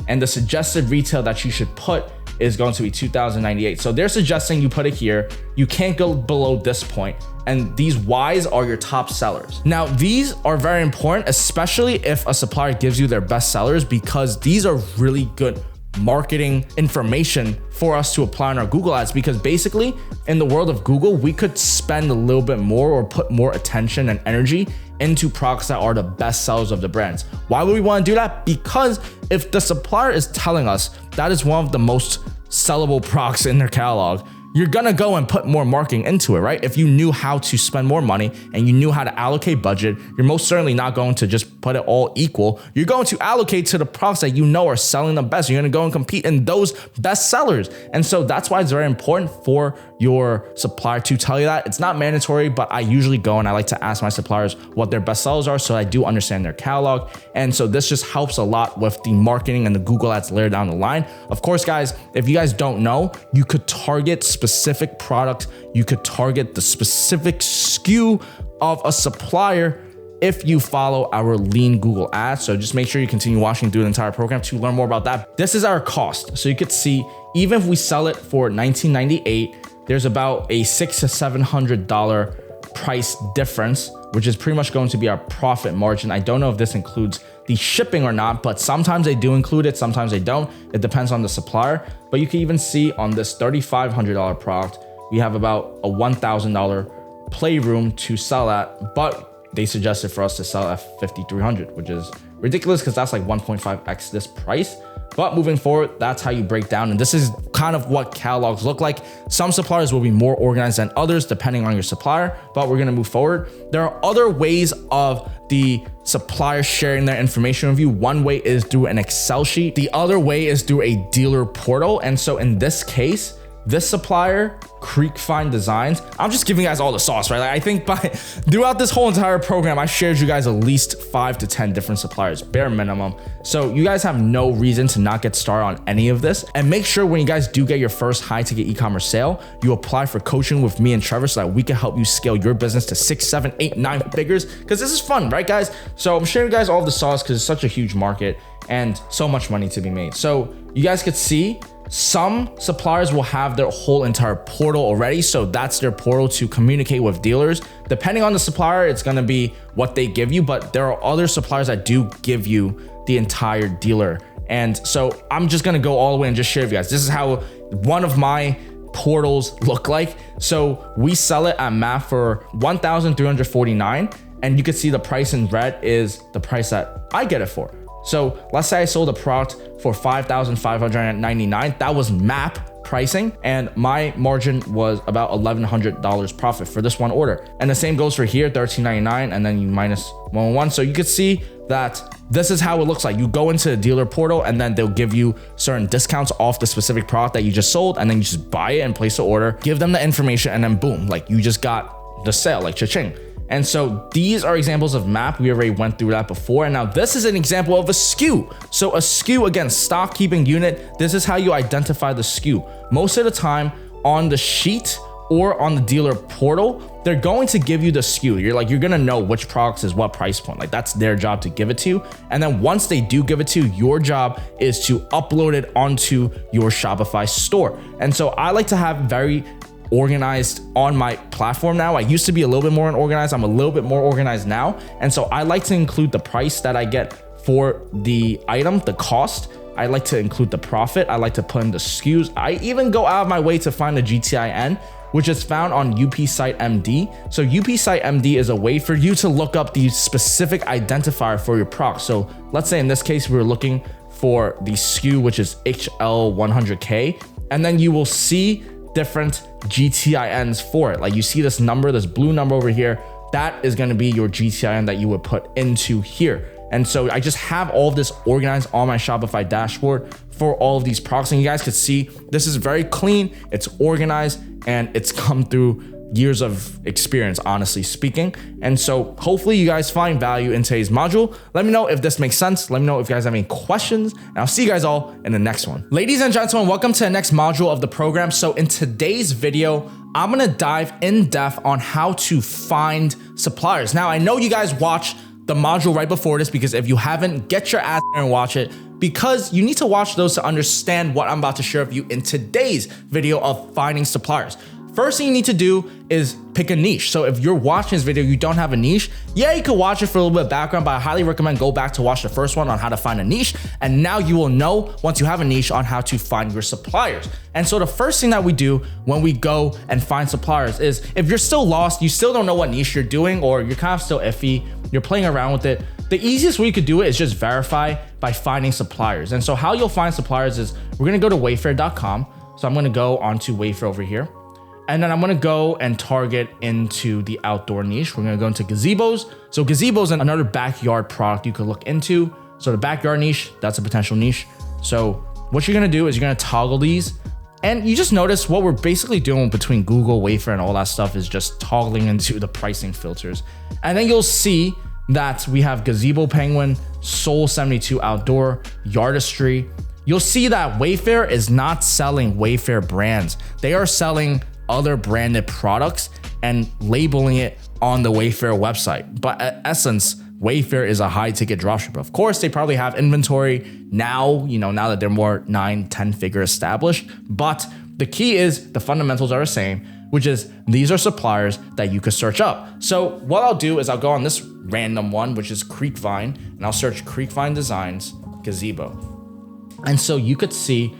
And the suggested retail that you should put is going to be $2,098. So they're suggesting you put it here. You can't go below this point. And these Ys are your top sellers. Now, these are very important, especially if a supplier gives you their best sellers, because these are really good marketing information for us to apply in our Google ads. Because basically in the world of Google, we could spend a little bit more or put more attention and energy into products that are the best sellers of the brands. Why would we want to do that? Because if the supplier is telling us that is one of the most sellable products in their catalog, you're gonna go and put more marketing into it, right? If you knew how to spend more money and you knew how to allocate budget, you're most certainly not going to just put it all equal. You're going to allocate to the products that you know are selling the best. You're gonna go and compete in those best sellers. And so that's why it's very important for your supplier to tell you that. It's not mandatory, but I usually go and I like to ask my suppliers what their best sellers are, so I do understand their catalog. And so this just helps a lot with the marketing and the Google ads later down the line. Of course, guys, if you guys don't know, you could target specific product, you could target the specific SKU of a supplier if you follow our lean Google ads. So just make sure you continue watching through the entire program to learn more about that. This is our cost. So you could see, even if we sell it for $19.98, there's about a $600 to $700 price difference, which is pretty much going to be our profit margin. I don't know if this includes the shipping or not, but sometimes they do include it, sometimes they don't. It depends on the supplier. But you can even see on this $3,500 product, we have about a $1,000 playroom to sell at, but they suggested for us to sell at $5,300, which is ridiculous because that's like 1.5x this price. But moving forward, that's how you break down. And this is kind of what catalogs look like. Some suppliers will be more organized than others depending on your supplier, but we're gonna move forward. There are other ways of the supplier sharing their information with you. One way is through an Excel sheet. The other way is through a dealer portal. And so in this case, this supplier, Creekfine Designs, I'm just giving you guys all the sauce, right? Like, I think throughout this whole entire program, I shared you guys at least 5 to 10 different suppliers, bare minimum. So you guys have no reason to not get started on any of this. And make sure when you guys do get your first high ticket e-commerce sale, you apply for coaching with me and Trevor so that we can help you scale your business to 6, 7, 8, 9 figures. Because this is fun, right, guys? So I'm sharing you guys all the sauce because it's such a huge market and so much money to be made. So you guys could see, some suppliers will have their whole entire portal already. So that's their portal to communicate with dealers. Depending on the supplier, it's going to be what they give you. But there are other suppliers that do give you the entire dealer. And so I'm just going to go all the way and just share with you guys. This is how one of my portals look like. So we sell it at MAP for $1,349. And you can see the price in red is the price that I get it for. So let's say I sold a product for $5,599. That was MAP pricing, and my margin was about $1,100 profit for this one order. And the same goes for here, $13.99, and then you minus 111. So you could see that this is how it looks like. You go into the dealer portal, and then they'll give you certain discounts off the specific product that you just sold, and then you just buy it and place the order, give them the information, and then boom, like you just got the sale, like cha-ching. And so these are examples of MAP. We already went through that before. And now this is an example of a SKU. So a SKU, again, stock keeping unit. This is how you identify the SKU. Most of the time on the sheet or on the dealer portal, they're going to give you the SKU. You're gonna know which products is what price point. Like that's their job to give it to you. And then once they do give it to you, your job is to upload it onto your Shopify store. And so I like to have very organized on my platform now. I used to be a little bit more unorganized. I'm a little bit more organized now. And so I like to include the price that I get for the item, the cost. I like to include the profit. I like to put in the SKUs. I even go out of my way to find the GTIN, which is found on UP Site MD. So UP Site MD is a way for you to look up the specific identifier for your product. So let's say in this case, we're looking for the SKU, which is HL100K. And then you will see different GTINs for it. Like you see this number, this blue number over here, that is going to be your GTIN that you would put into here. And so I just have all of this organized on my Shopify dashboard for all of these products. And you guys could see this is very clean, it's organized, and it's come through years of experience, honestly speaking. And so hopefully you guys find value in today's module. Let me know if this makes sense. Let me know if you guys have any questions, and I'll see you guys all in the next one. Ladies and gentlemen, welcome to the next module of the program. So in today's video, I'm gonna dive in depth on how to find suppliers. Now, I know you guys watch the module right before this, because if you haven't, get your ass there and watch it, because you need to watch those to understand what I'm about to share with you in today's video of finding suppliers. First thing you need to do is pick a niche. So if you're watching this video, you don't have a niche, yeah, you could watch it for a little bit of background, but I highly recommend go back to watch the first one on how to find a niche. And now you will know, once you have a niche, on how to find your suppliers. And so the first thing that we do when we go and find suppliers is, if you're still lost, you still don't know what niche you're doing, or you're kind of still iffy, you're playing around with it, the easiest way you could do it is just verify by finding suppliers. And so how you'll find suppliers is, we're gonna go to wayfair.com. So I'm gonna go onto Wayfair over here. And then I'm gonna go and target into the outdoor niche. We're gonna go into gazebos. So gazebos is another backyard product you could look into. So the backyard niche, that's a potential niche. So what you're gonna do is you're gonna toggle these, and you just notice what we're basically doing between Google, Wayfair, and all that stuff is just toggling into the pricing filters. And then you'll see that we have Gazebo Penguin, Soul 72 Outdoor, Yardistry. You'll see that Wayfair is not selling Wayfair brands. They are selling other branded products and labeling it on the Wayfair website. But in essence, Wayfair is a high ticket dropshipper. Of course, they probably have inventory now, now that they're more 9-10 figure established. But the key is the fundamentals are the same, which is these are suppliers that you could search up. So what I'll do is I'll go on this random one, which is Creekvine, and I'll search Creekvine Designs Gazebo. And so you could see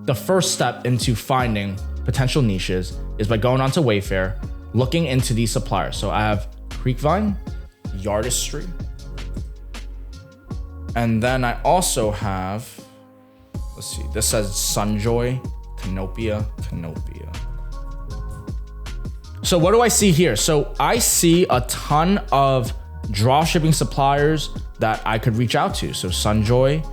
the first step into finding potential niches is by going onto Wayfair, looking into these suppliers. So I have Creekvine, Yardistry, and then I also have, let's see, this says Sunjoy, Canopia. So what do I see here? So I see a ton of dropshipping suppliers that I could reach out to. So Sunjoy,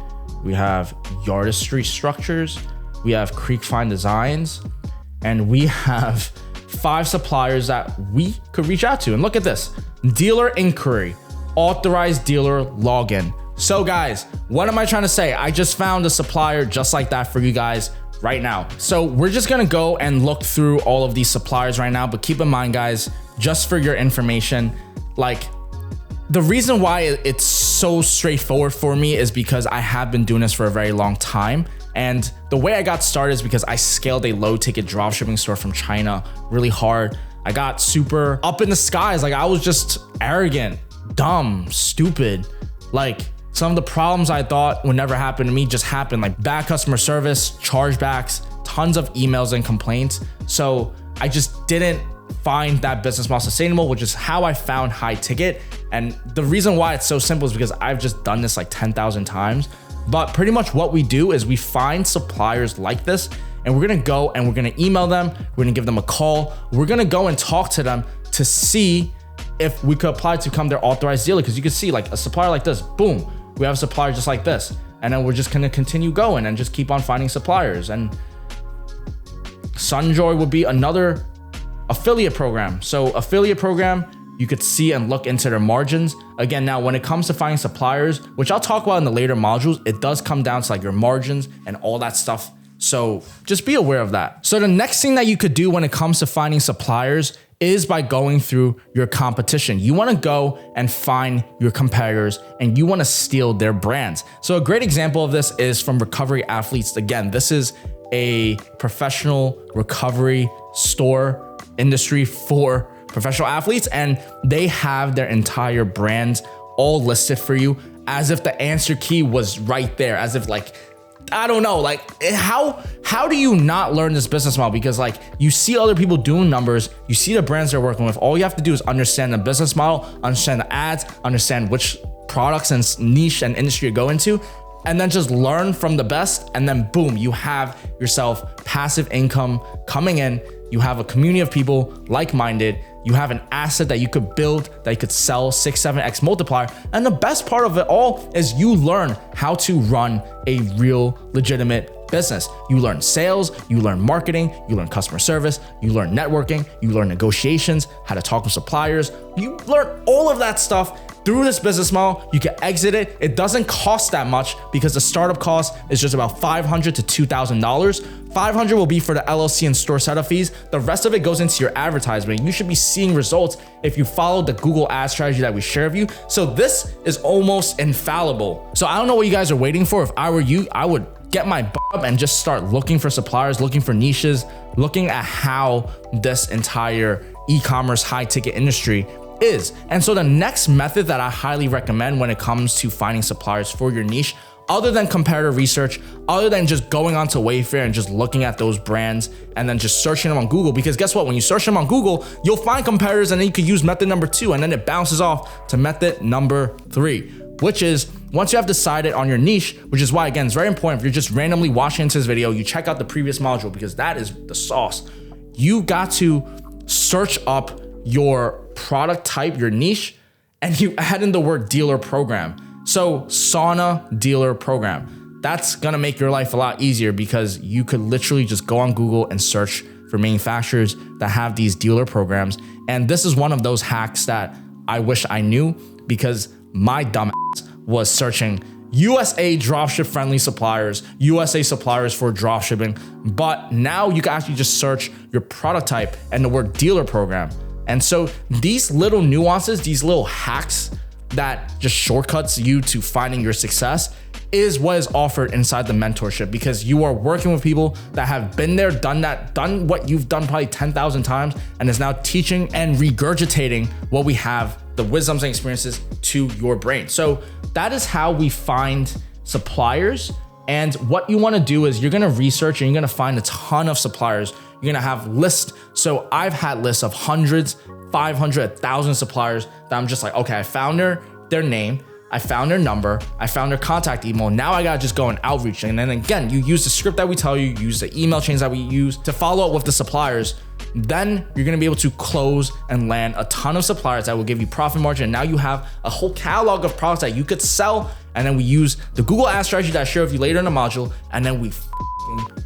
we have Yardistry Structures, we have Creekvine Designs, and we have 5 suppliers that we could reach out to. And look at this, dealer inquiry, authorized dealer login. So guys, what am I trying to say? I just found a supplier just like that for you guys right now. So we're just gonna go and look through all of these suppliers right now, but keep in mind guys, just for your information, like the reason why it's so straightforward for me is because I have been doing this for a very long time. And the way I got started is because I scaled a low ticket dropshipping store from China really hard. I got super up in the skies. Like I was just arrogant, dumb, stupid. Like some of the problems I thought would never happen to me just happened, like bad customer service, chargebacks, tons of emails and complaints. So I just didn't find that business model sustainable, which is how I found high ticket. And the reason why it's so simple is because I've just done this like 10,000 times. But pretty much what we do is we find suppliers like this, and we're gonna go and we're gonna email them, we're gonna give them a call, we're gonna go and talk to them to see if we could apply to become their authorized dealer. Because you can see like a supplier like this, boom, we have a supplier just like this. And then we're just gonna continue going and just keep on finding suppliers. And Sunjoy would be another affiliate program. So affiliate program, you could see and look into their margins. Again, now when it comes to finding suppliers, which I'll talk about in the later modules, it does come down to like your margins and all that stuff. So just be aware of that. So the next thing that you could do when it comes to finding suppliers is by going through your competition. You wanna go and find your competitors and you wanna steal their brands. So a great example of this is from Recovery Athletes. Again, this is a professional recovery store industry for professional athletes, and they have their entire brands all listed for you as if the answer key was right there, as if like, I don't know, like how do you not learn this business model? Because like you see other people doing numbers, you see the brands they're working with. All you have to do is understand the business model, understand the ads, understand which products and niche and industry you go into, and then just learn from the best. And then boom, you have yourself passive income coming in. You have a community of people like-minded. You have an asset that you could build, that you could sell 6-7x multiplier. And the best part of it all is you learn how to run a real legitimate business. You learn sales, you learn marketing, you learn customer service, you learn networking, you learn negotiations, how to talk with suppliers. You learn all of that stuff through this business model, you can exit it. It doesn't cost that much because the startup cost is just about $500 to $2,000. $500 will be for the LLC and store setup fees. The rest of it goes into your advertisement. You should be seeing results if you follow the Google ad strategy that we share with you. So this is almost infallible. So I don't know what you guys are waiting for. If I were you, I would get my butt up and just start looking for suppliers, looking for niches, looking at how this entire e-commerce high ticket industry is. And so the next method that I highly recommend when it comes to finding suppliers for your niche, other than comparative research, other than just going onto Wayfair and just looking at those brands and then just searching them on Google, because guess what? When you search them on Google, you'll find competitors and then you could use method number 2 and then it bounces off to method number 3, which is once you have decided on your niche, which is why, again, it's very important if you're just randomly watching into this video, you check out the previous module because that is the sauce. You got to search up your product type, your niche, and you add in the word dealer program. So sauna dealer program. That's gonna make your life a lot easier because you could literally just go on Google and search for manufacturers that have these dealer programs. And this is one of those hacks that I wish I knew because my dumb ass was searching USA dropship friendly suppliers, USA suppliers for dropshipping. But now you can actually just search your product type and the word dealer program. And so these little nuances, these little hacks that just shortcuts you to finding your success is what is offered inside the mentorship, because you are working with people that have been there, done that, done what you've done probably 10,000 times, and is now teaching and regurgitating what we have, the wisdoms and experiences to your brain. So that is how we find suppliers. And what you want to do is you're going to research and you're going to find a ton of suppliers. You're going to have lists. So I've had lists of hundreds, 500, 1,000 suppliers that I'm just like, okay, I found their name, I found their number, I found their contact email. Now I gotta just go and outreach. And then again, you use the script that we tell you, use the email chains that we use to follow up with the suppliers. Then you're gonna be able to close and land a ton of suppliers that will give you profit margin. And now you have a whole catalog of products that you could sell. And then we use the Google ad strategy that I share with you later in the module. And then we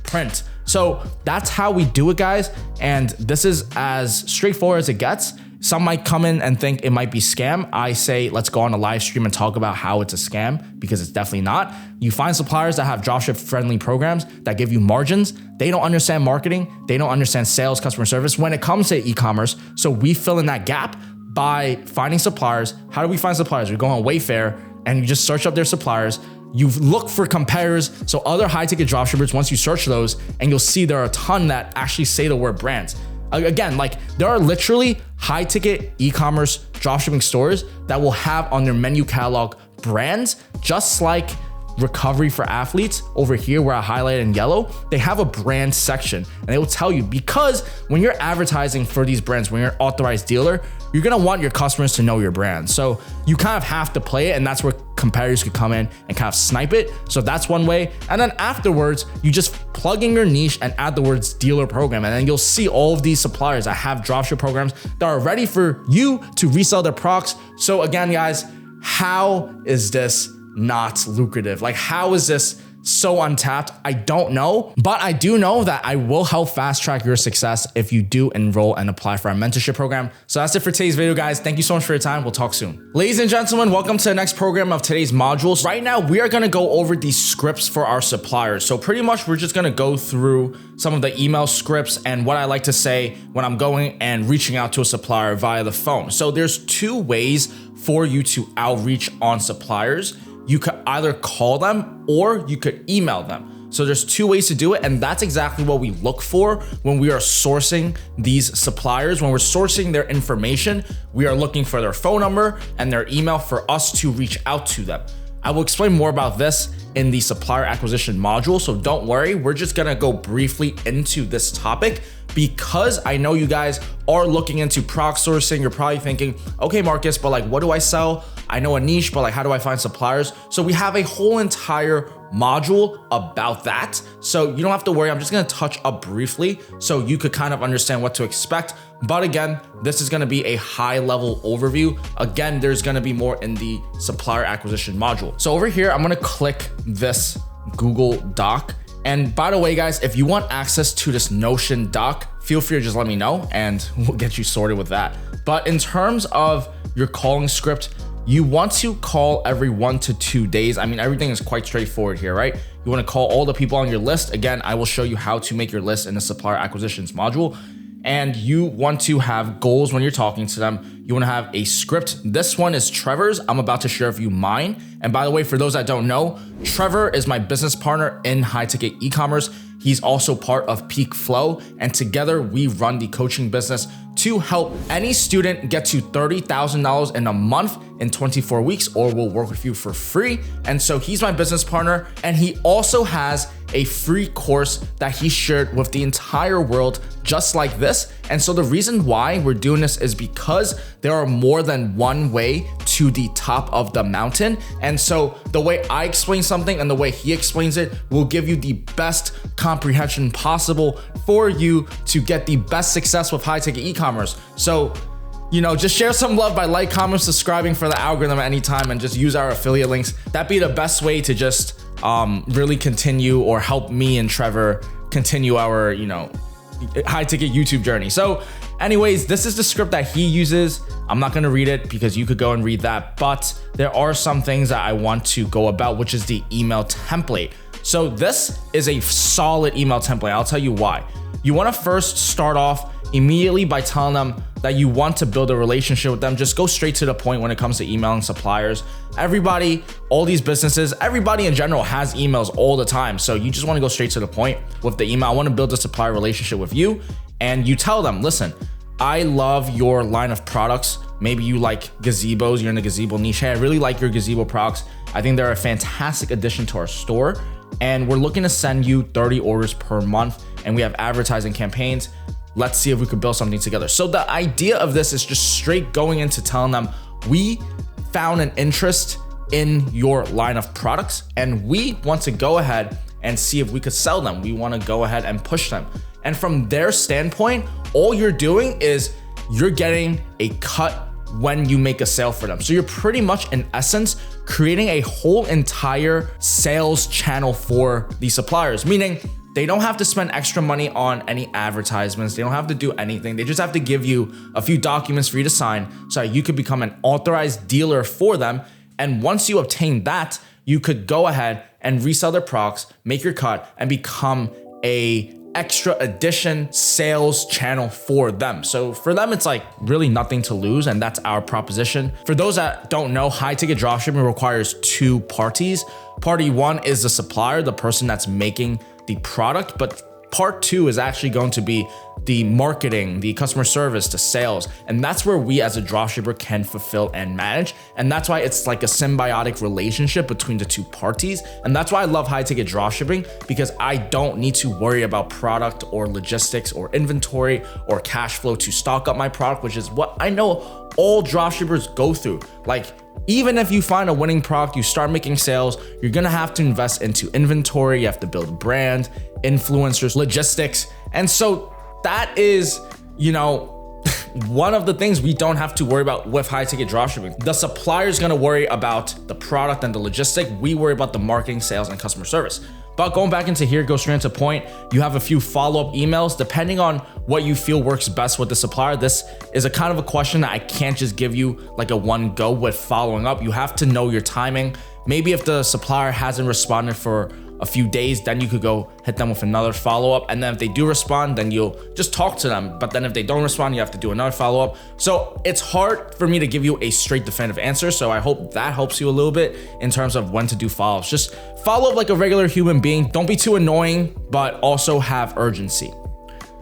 print. So that's how we do it, guys. And this is as straightforward as it gets. Some might come in and think it might be scam. I say, let's go on a live stream and talk about how it's a scam, because it's definitely not. You find suppliers that have dropship friendly programs that give you margins. They don't understand marketing. They don't understand sales, customer service when it comes to e-commerce. So we fill in that gap by finding suppliers. How do we find suppliers? We go on Wayfair and you just search up their suppliers. You look for competitors, so other high ticket dropshippers, once you search those, and you'll see there are a ton that actually say the word brands. Again, like there are literally high ticket e-commerce dropshipping stores that will have on their menu catalog brands, just like Recovery for Athletes over here where I highlighted in yellow. They have a brand section and they will tell you, because when you're advertising for these brands, when you're an authorized dealer, you're gonna want your customers to know your brand. So you kind of have to play it, and that's where competitors could come in and kind of snipe it. So that's one way. And then afterwards, you just plug in your niche and add the words dealer program. And then you'll see all of these suppliers that have dropship programs that are ready for you to resell their products. So again, guys, how is this not lucrative? Like, how is this so untapped? I don't know, but I do know that I will help fast track your success if you do enroll and apply for our mentorship program. So that's it for today's video, guys. Thank you so much for your time. We'll talk soon. Ladies and gentlemen, welcome to the next program of today's modules. Right now, we are going to go over these scripts for our suppliers. So pretty much we're just going to go through some of the email scripts and what I like to say when I'm going and reaching out to a supplier via the phone. So there's 2 ways for you to outreach on suppliers. You could either call them or you could email them. So there's 2 ways to do it. And that's exactly what we look for when we are sourcing these suppliers. When we're sourcing their information, we are looking for their phone number and their email for us to reach out to them. I will explain more about this in the supplier acquisition module. So don't worry, we're just gonna go briefly into this topic because I know you guys are looking into product sourcing. You're probably thinking, okay, Marcus, but like, what do I sell? I know a niche, but like, how do I find suppliers? So we have a whole entire module about that. So you don't have to worry. I'm just going to touch up briefly so you could kind of understand what to expect. But again, this is going to be a high level overview. Again, there's going to be more in the supplier acquisition module. So over here, I'm going to click this Google Doc. And by the way, guys, if you want access to this Notion doc, feel free to just let me know and we'll get you sorted with that. But in terms of your calling script, you want to call every 1 to 2 days. I mean, everything is quite straightforward here, right? You want to call all the people on your list. Again, I will show you how to make your list in the supplier acquisitions module. And you want to have goals when you're talking to them. You want to have a script. This one is Trevor's. I'm about to share with you mine. And by the way, for those that don't know, Trevor is my business partner in high ticket e-commerce. He's also part of Peak Flow. And together we run the coaching business to help any student get to $30,000 in a month in 24 weeks, or we'll work with you for free. And so he's my business partner. And he also has a free course that he shared with the entire world just like this. And so the reason why we're doing this is because there are more than one way to the top of the mountain. And so the way I explain something and the way he explains it will give you the best comprehension possible for you to get the best success with high ticket e-commerce. So, just share some love by like, comment, subscribing for the algorithm at any time, and just use our affiliate links. That'd be the best way to just really continue or help me and Trevor continue our, high ticket YouTube journey. So anyways, this is the script that he uses. I'm not going to read it because you could go and read that, but there are some things that I want to go about, which is the email template. So this is a solid email template. I'll tell you why. You want to first start off immediately by telling them that you want to build a relationship with them. Just go straight to the point when it comes to emailing suppliers. Everybody, all these businesses, everybody in general has emails all the time. So you just want to go straight to the point with the email. I want to build a supplier relationship with you. And you tell them, listen, I love your line of products. Maybe you like gazebos, you're in the gazebo niche. Hey, I really like your gazebo products. I think they're a fantastic addition to our store. And we're looking to send you 30 orders per month. And we have advertising campaigns. Let's see if we could build something together. So the idea of this is just straight going into telling them, we found an interest in your line of products and we want to go ahead and see if we could sell them. We want to go ahead and push them. And from their standpoint, all you're doing is you're getting a cut when you make a sale for them. So you're pretty much, in essence, creating a whole entire sales channel for these suppliers, meaning they don't have to spend extra money on any advertisements. They don't have to do anything. They just have to give you a few documents for you to sign so you could become an authorized dealer for them. And once you obtain that, you could go ahead and resell their products, make your cut, and become a extra addition sales channel for them. So for them, it's like really nothing to lose. And that's our proposition. For those that don't know, high ticket dropshipping requires two parties. Party one is the supplier, the person that's making the product, but part two is actually going to be the marketing, the customer service, the sales. And that's where we as a dropshipper can fulfill and manage. And that's why it's like a symbiotic relationship between the two parties. And that's why I love high ticket dropshipping, because I don't need to worry about product or logistics or inventory or cash flow to stock up my product, which is what I know all dropshippers go through. Like, even if you find a winning product, you start making sales, you're gonna have to invest into inventory, you have to build a brand, influencers, logistics. And so that is, one of the things we don't have to worry about with high ticket dropshipping. The supplier is gonna worry about the product and the logistic. We worry about the marketing, sales, and customer service. But going back into here, go straight into point. You have a few follow-up emails depending on what you feel works best with the supplier. This is a kind of a question that I can't just give you like a one go with following up. You have to know your timing. Maybe if the supplier hasn't responded for a few days, then you could go hit them with another follow-up. And then if they do respond, then you'll just talk to them. But then if they don't respond, you have to do another follow-up. So it's hard for me to give you a straight definitive answer. So I hope that helps you a little bit in terms of when to do follow-ups. Just follow up like a regular human being. Don't be too annoying, but also have urgency.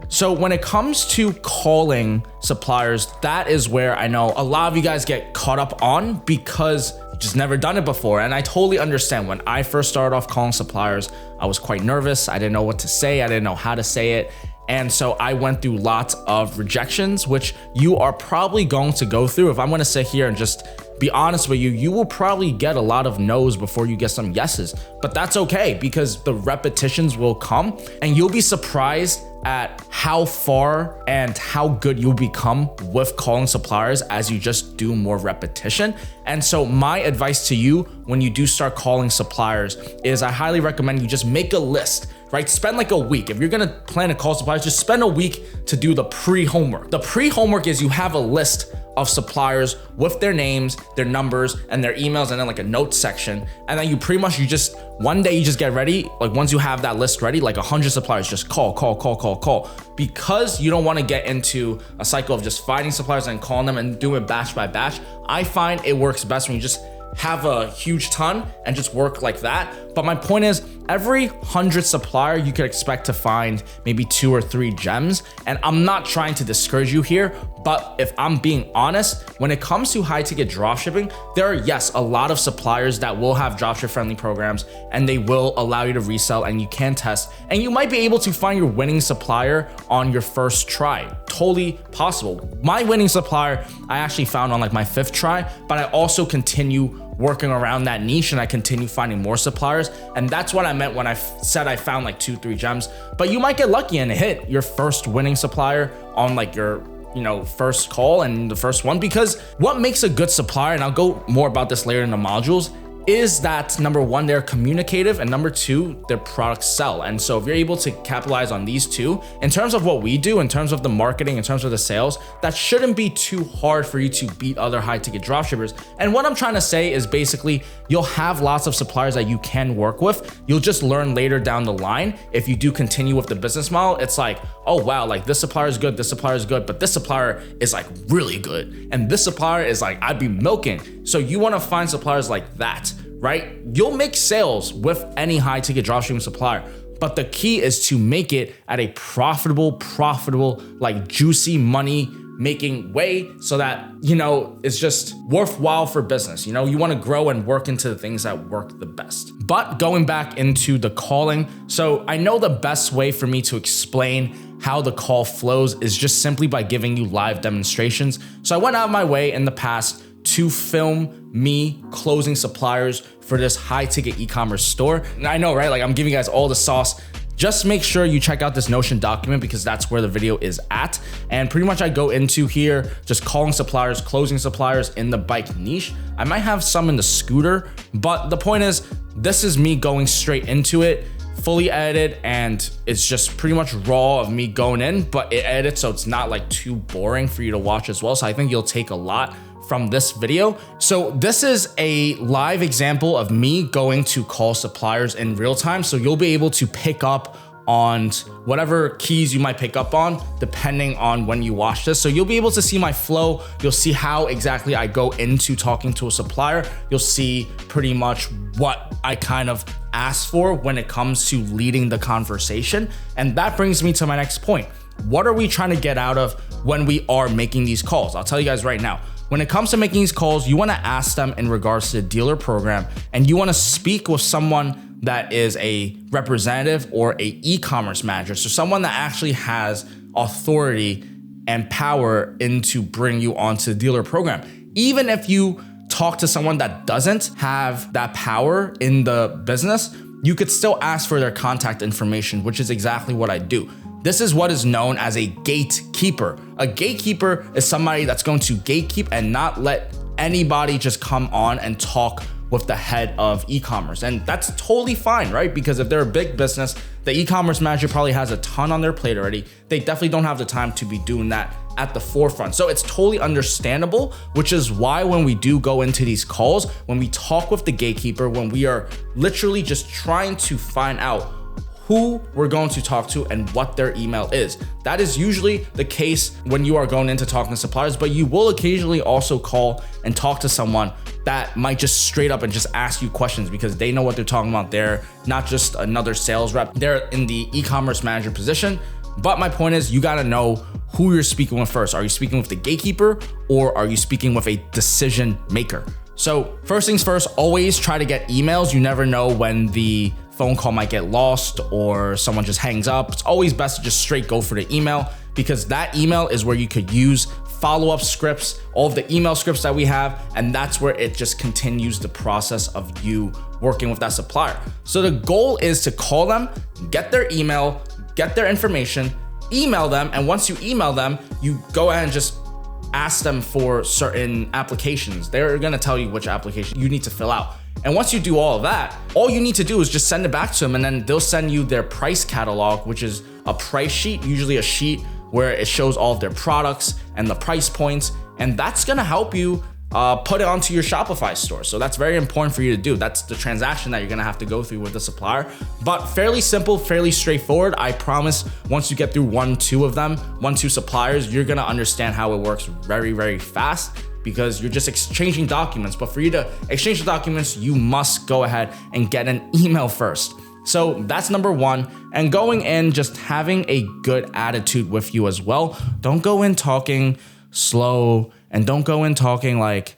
So when it comes to calling suppliers, that is where I know a lot of you guys get caught up on because you just never done it before. And I totally understand. When I first started off calling suppliers, I was quite nervous. I didn't know what to say. I didn't know how to say it. And so I went through lots of rejections, which you are probably going to go through. If I'm going to sit here and just be honest with you, you will probably get a lot of no's before you get some yeses. But that's okay, because the repetitions will come and you'll be surprised at how far and how good you'll become with calling suppliers as you just do more repetition. And so my advice to you when you do start calling suppliers is I highly recommend you just make a list, right? Spend like a week. If you're gonna plan to call suppliers, just spend a week to do the pre-homework. The pre-homework is you have a list of suppliers with their names, their numbers, and their emails, and then like a notes section. And then you pretty much, one day you just get ready. Like once you have that list ready, like 100 suppliers, just call. Because you don't want to get into a cycle of just finding suppliers and calling them and do it batch by batch. I find it works best when you just have a huge ton and just work like that. But my point is, every 100 supplier, you could expect to find maybe 2 or 3 gems. And I'm not trying to discourage you here, but if I'm being honest, when it comes to high ticket dropshipping, there are, yes, a lot of suppliers that will have dropship friendly programs and they will allow you to resell and you can test, and you might be able to find your winning supplier on your first try. Totally possible. My winning supplier, I actually found on like my 5th try, but I also continue working around that niche and I continue finding more suppliers. And that's what I meant when I said I found like 2-3 gems. But you might get lucky and hit your first winning supplier on like your first call and the first one. Because what makes a good supplier, and I'll go more about this later in the modules, is that number 1, they're communicative, and number 2, their products sell. And so if you're able to capitalize on these two, in terms of what we do, in terms of the marketing, in terms of the sales, that shouldn't be too hard for you to beat other high ticket dropshippers. And what I'm trying to say is basically, you'll have lots of suppliers that you can work with. You'll just learn later down the line, if you do continue with the business model, it's like, oh wow, like this supplier is good, this supplier is good, but this supplier is like really good. And this supplier is like, I'd be milking. So you want to find suppliers like that, right? You'll make sales with any high ticket dropshipping supplier, but the key is to make it at a profitable, like juicy money making way, so that, it's just worthwhile for business. You want to grow and work into the things that work the best. But going back into the calling, so I know the best way for me to explain how the call flows is just simply by giving you live demonstrations. So I went out of my way in the past to film me closing suppliers for this high ticket e-commerce store. And I know, right? Like I'm giving you guys all the sauce. Just make sure you check out this Notion document because that's where the video is at. And pretty much I go into here, just calling suppliers, closing suppliers in the bike niche. I might have some in the scooter, but the point is, this is me going straight into it, fully edited, and it's just pretty much raw of me going in, but it edits so it's not like too boring for you to watch as well. So I think you'll take a lot from this video. So this is a live example of me going to call suppliers in real time. So you'll be able to pick up on whatever keys you might pick up on depending on when you watch this. So you'll be able to see my flow. You'll see how exactly I go into talking to a supplier. You'll see pretty much what I kind of ask for when it comes to leading the conversation. And that brings me to my next point. What are we trying to get out of when we are making these calls? I'll tell you guys right now. When it comes to making these calls, you want to ask them in regards to the dealer program, and you want to speak with someone that is a representative or a e-commerce manager. So someone that actually has authority and power into bring you onto the dealer program. Even if you talk to someone that doesn't have that power in the business, you could still ask for their contact information, which is exactly what I do. This is what is known as a gatekeeper. A gatekeeper is somebody that's going to gatekeep and not let anybody just come on and talk with the head of e-commerce. And that's totally fine, right? Because if they're a big business, the e-commerce manager probably has a ton on their plate already. They definitely don't have the time to be doing that at the forefront. So it's totally understandable, which is why when we do go into these calls, when we talk with the gatekeeper, when we are literally just trying to find out who we're going to talk to and what their email is. That is usually the case when you are going into talking to suppliers, but you will occasionally also call and talk to someone that might just straight up and just ask you questions because they know what they're talking about. They're not just another sales rep. They're in the e-commerce manager position. But my point is, you gotta know who you're speaking with first. Are you speaking with the gatekeeper or are you speaking with a decision maker? So first things first, always try to get emails. You never know when the phone call might get lost or someone just hangs up. It's always best to just straight go for the email because that email is where you could use follow-up scripts, all of the email scripts that we have, and that's where it just continues the process of you working with that supplier. So the goal is to call them, get their email, get their information, email them, and once you email them, you go ahead and just ask them for certain applications. They're gonna tell you which application you need to fill out. And once you do all of that, all you need to do is just send it back to them and then they'll send you their price catalog, which is a price sheet, usually a sheet where it shows all of their products and the price points, and that's gonna help you put it onto your Shopify store. So that's very important for you to do. That's the transaction that you're gonna have to go through with the supplier, but fairly simple, fairly straightforward. I promise once you get through 1-2 of them, 1-2 suppliers, you're gonna understand how it works very, very fast, because you're just exchanging documents. But for you to exchange the documents, you must go ahead and get an email first. So that's number one. And going in, just having a good attitude with you as well. Don't go in talking slow, and don't go in talking like,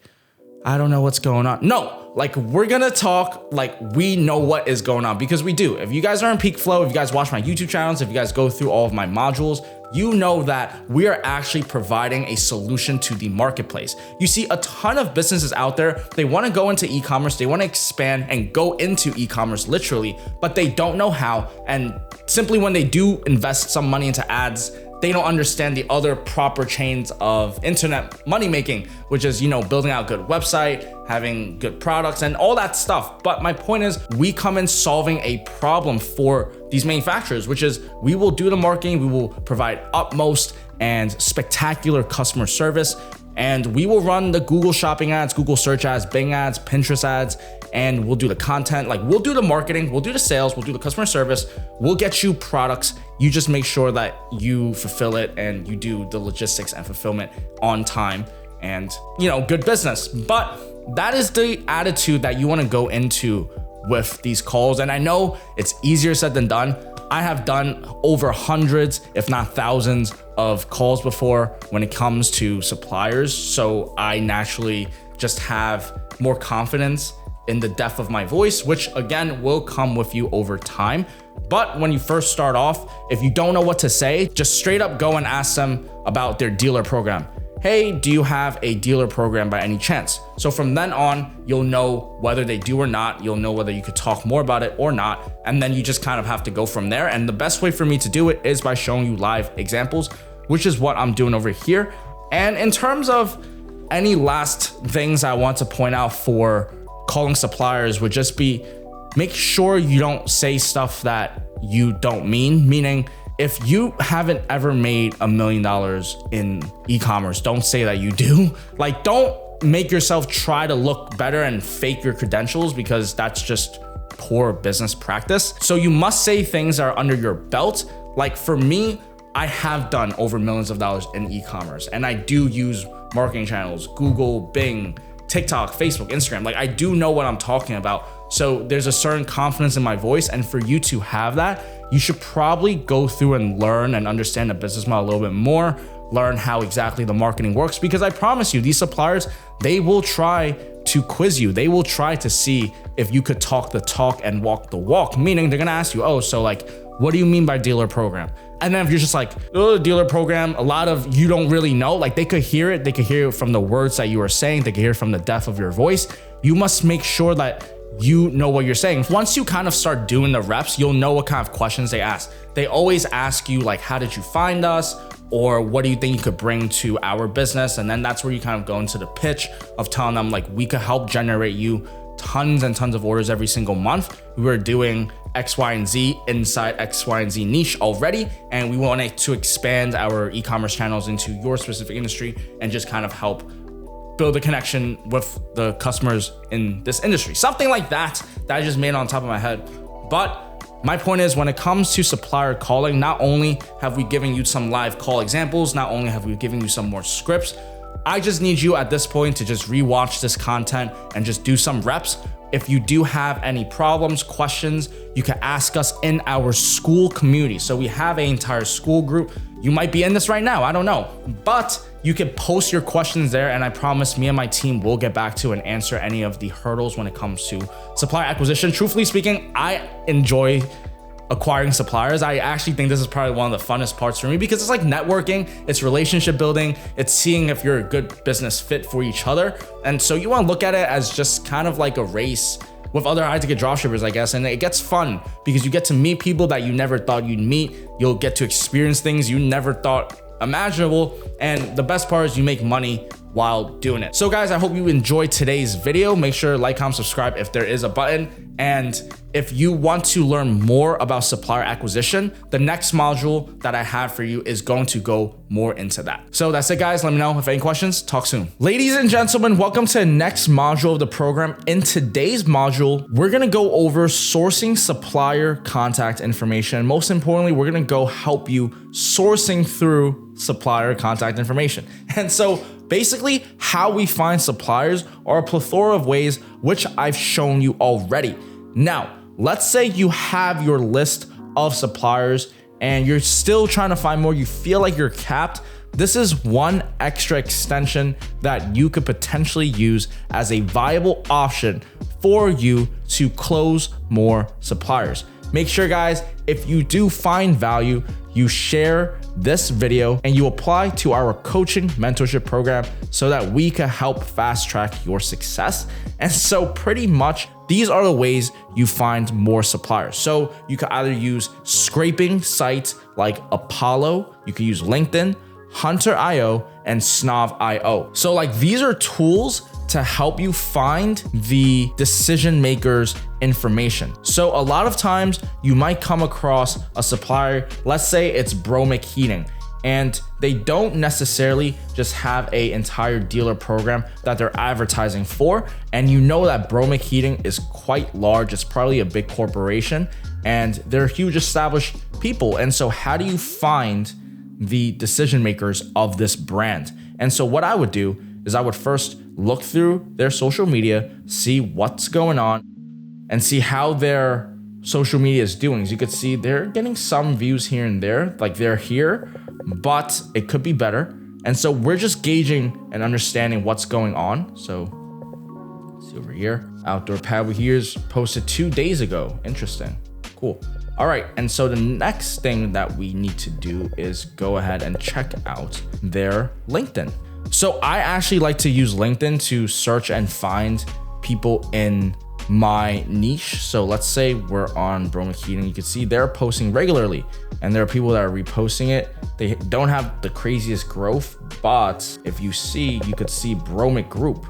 I don't know what's going on. No, like we're gonna talk like we know what is going on, because we do. If you guys are in peak flow, if you guys watch my YouTube channels, if you guys go through all of my modules, you know that we are actually providing a solution to the marketplace. You see a ton of businesses out there, they wanna go into e-commerce, they wanna expand and go into e-commerce literally, but they don't know how. And simply when they do invest some money into ads, they don't understand the other proper chains of internet money making, which is, building out a good website, having good products and all that stuff. But my point is, we come in solving a problem for these manufacturers, which is we will do the marketing, we will provide utmost and spectacular customer service, and we will run the Google shopping ads, Google search ads, Bing ads, Pinterest ads, and we'll do the content. Like, we'll do the marketing, we'll do the sales, we'll do the customer service, we'll get you products. You just make sure that you fulfill it and you do the logistics and fulfillment on time and, good business. But that is the attitude that you want to go into with these calls. And I know it's easier said than done. I have done over hundreds, if not thousands, of calls before when it comes to suppliers. So I naturally just have more confidence in the depth of my voice, which again will come with you over time. But when you first start off, if you don't know what to say, just straight up go and ask them about their dealer program. Hey, do you have a dealer program by any chance? So from then on, you'll know whether they do or not. You'll know whether you could talk more about it or not. And then you just kind of have to go from there. And the best way for me to do it is by showing you live examples, which is what I'm doing over here. And in terms of any last things I want to point out for calling suppliers would just be, make sure you don't say stuff that you don't mean. Meaning, if you haven't ever made $1 million in e-commerce, don't say that you do. Like, don't make yourself try to look better and fake your credentials, because that's just poor business practice. So you must say things that are under your belt. Like for me, I have done over millions of dollars in e-commerce, and I do use marketing channels, Google, Bing, TikTok, Facebook, Instagram. Like, I do know what I'm talking about. So there's a certain confidence in my voice. And for you to have that, you should probably go through and learn and understand the business model a little bit more, learn how exactly the marketing works, because I promise you, these suppliers, they will try to quiz you. They will try to see if you could talk the talk and walk the walk, meaning they're gonna ask you, oh, so like, what do you mean by dealer program? And then if you're just like, oh, dealer program, a lot of you don't really know, like they could hear it. They could hear it from the words that you are saying. They could hear it from the depth of your voice. You must make sure that you know what you're saying. Once you kind of start doing the reps, you'll know what kind of questions they ask. They always ask you like, how did you find us? Or what do you think you could bring to our business? And then that's where you kind of go into the pitch of telling them like, we could help generate you tons and tons of orders every single month. We're doing X, Y, and Z inside X, Y, and Z niche already. And we wanted to expand our e-commerce channels into your specific industry and just kind of help build a connection with the customers in this industry. Something like that I just made on top of my head. But my point is, when it comes to supplier calling, not only have we given you some live call examples, not only have we given you some more scripts, I just need you at this point to just rewatch this content and just do some reps. If you do have any problems, questions, you can ask us in our school community. So we have an entire school group. You might be in this right now, I don't know. But you can post your questions there, and I promise me and my team will get back to and answer any of the hurdles when it comes to supplier acquisition. Truthfully speaking, I enjoy acquiring suppliers. I actually think this is probably one of the funnest parts for me, because it's like networking, it's relationship building, it's seeing if you're a good business fit for each other. And so you want to look at it as just kind of like a race with other high-ticket dropshippers, I guess. And it gets fun because you get to meet people that you never thought you'd meet. You'll get to experience things you never thought imaginable. And the best part is you make money while doing it. So guys, I hope you enjoyed today's video. Make sure to like, comment, subscribe if there is a button. And if you want to learn more about supplier acquisition, the next module that I have for you is going to go more into that. So that's it, guys. Let me know if any questions. Talk soon. Ladies and gentlemen, welcome to the next module of the program. In today's module, we're going to go over sourcing supplier contact information. Most importantly, we're going to go help you sourcing through supplier contact information. And so basically, how we find suppliers are a plethora of ways, which I've shown you already. Now, let's say you have your list of suppliers and you're still trying to find more, you feel like you're capped. This is one extra extension that you could potentially use as a viable option for you to close more suppliers. Make sure, guys, if you do find value, you share this video and you apply to our coaching mentorship program so that we can help fast track your success. And so pretty much these are the ways you find more suppliers. So you can either use scraping sites like Apollo, you can use LinkedIn, Hunter.io, and Snob.io. So like these are tools to help you find the decision makers' information. So a lot of times you might come across a supplier, let's say it's Bromic Heating, and they don't necessarily just have an entire dealer program that they're advertising for. And you know that Bromic Heating is quite large. It's probably a big corporation and they're huge established people. And so how do you find the decision makers of this brand? And so what I would do is I would first look through their social media, see what's going on, and see how their social media is doing. As you could see, they're getting some views here and there, like they're here, but it could be better. And so we're just gauging and understanding what's going on. So see over here, outdoor pad here is posted 2 days ago. Interesting, cool. All right, and so the next thing that we need to do is go ahead and check out their LinkedIn. So I actually like to use LinkedIn to search and find people in my niche. So let's say we're on Bromic Heating. You can see they're posting regularly and there are people that are reposting it. They don't have the craziest growth, but if you see, you could see Bromic Group.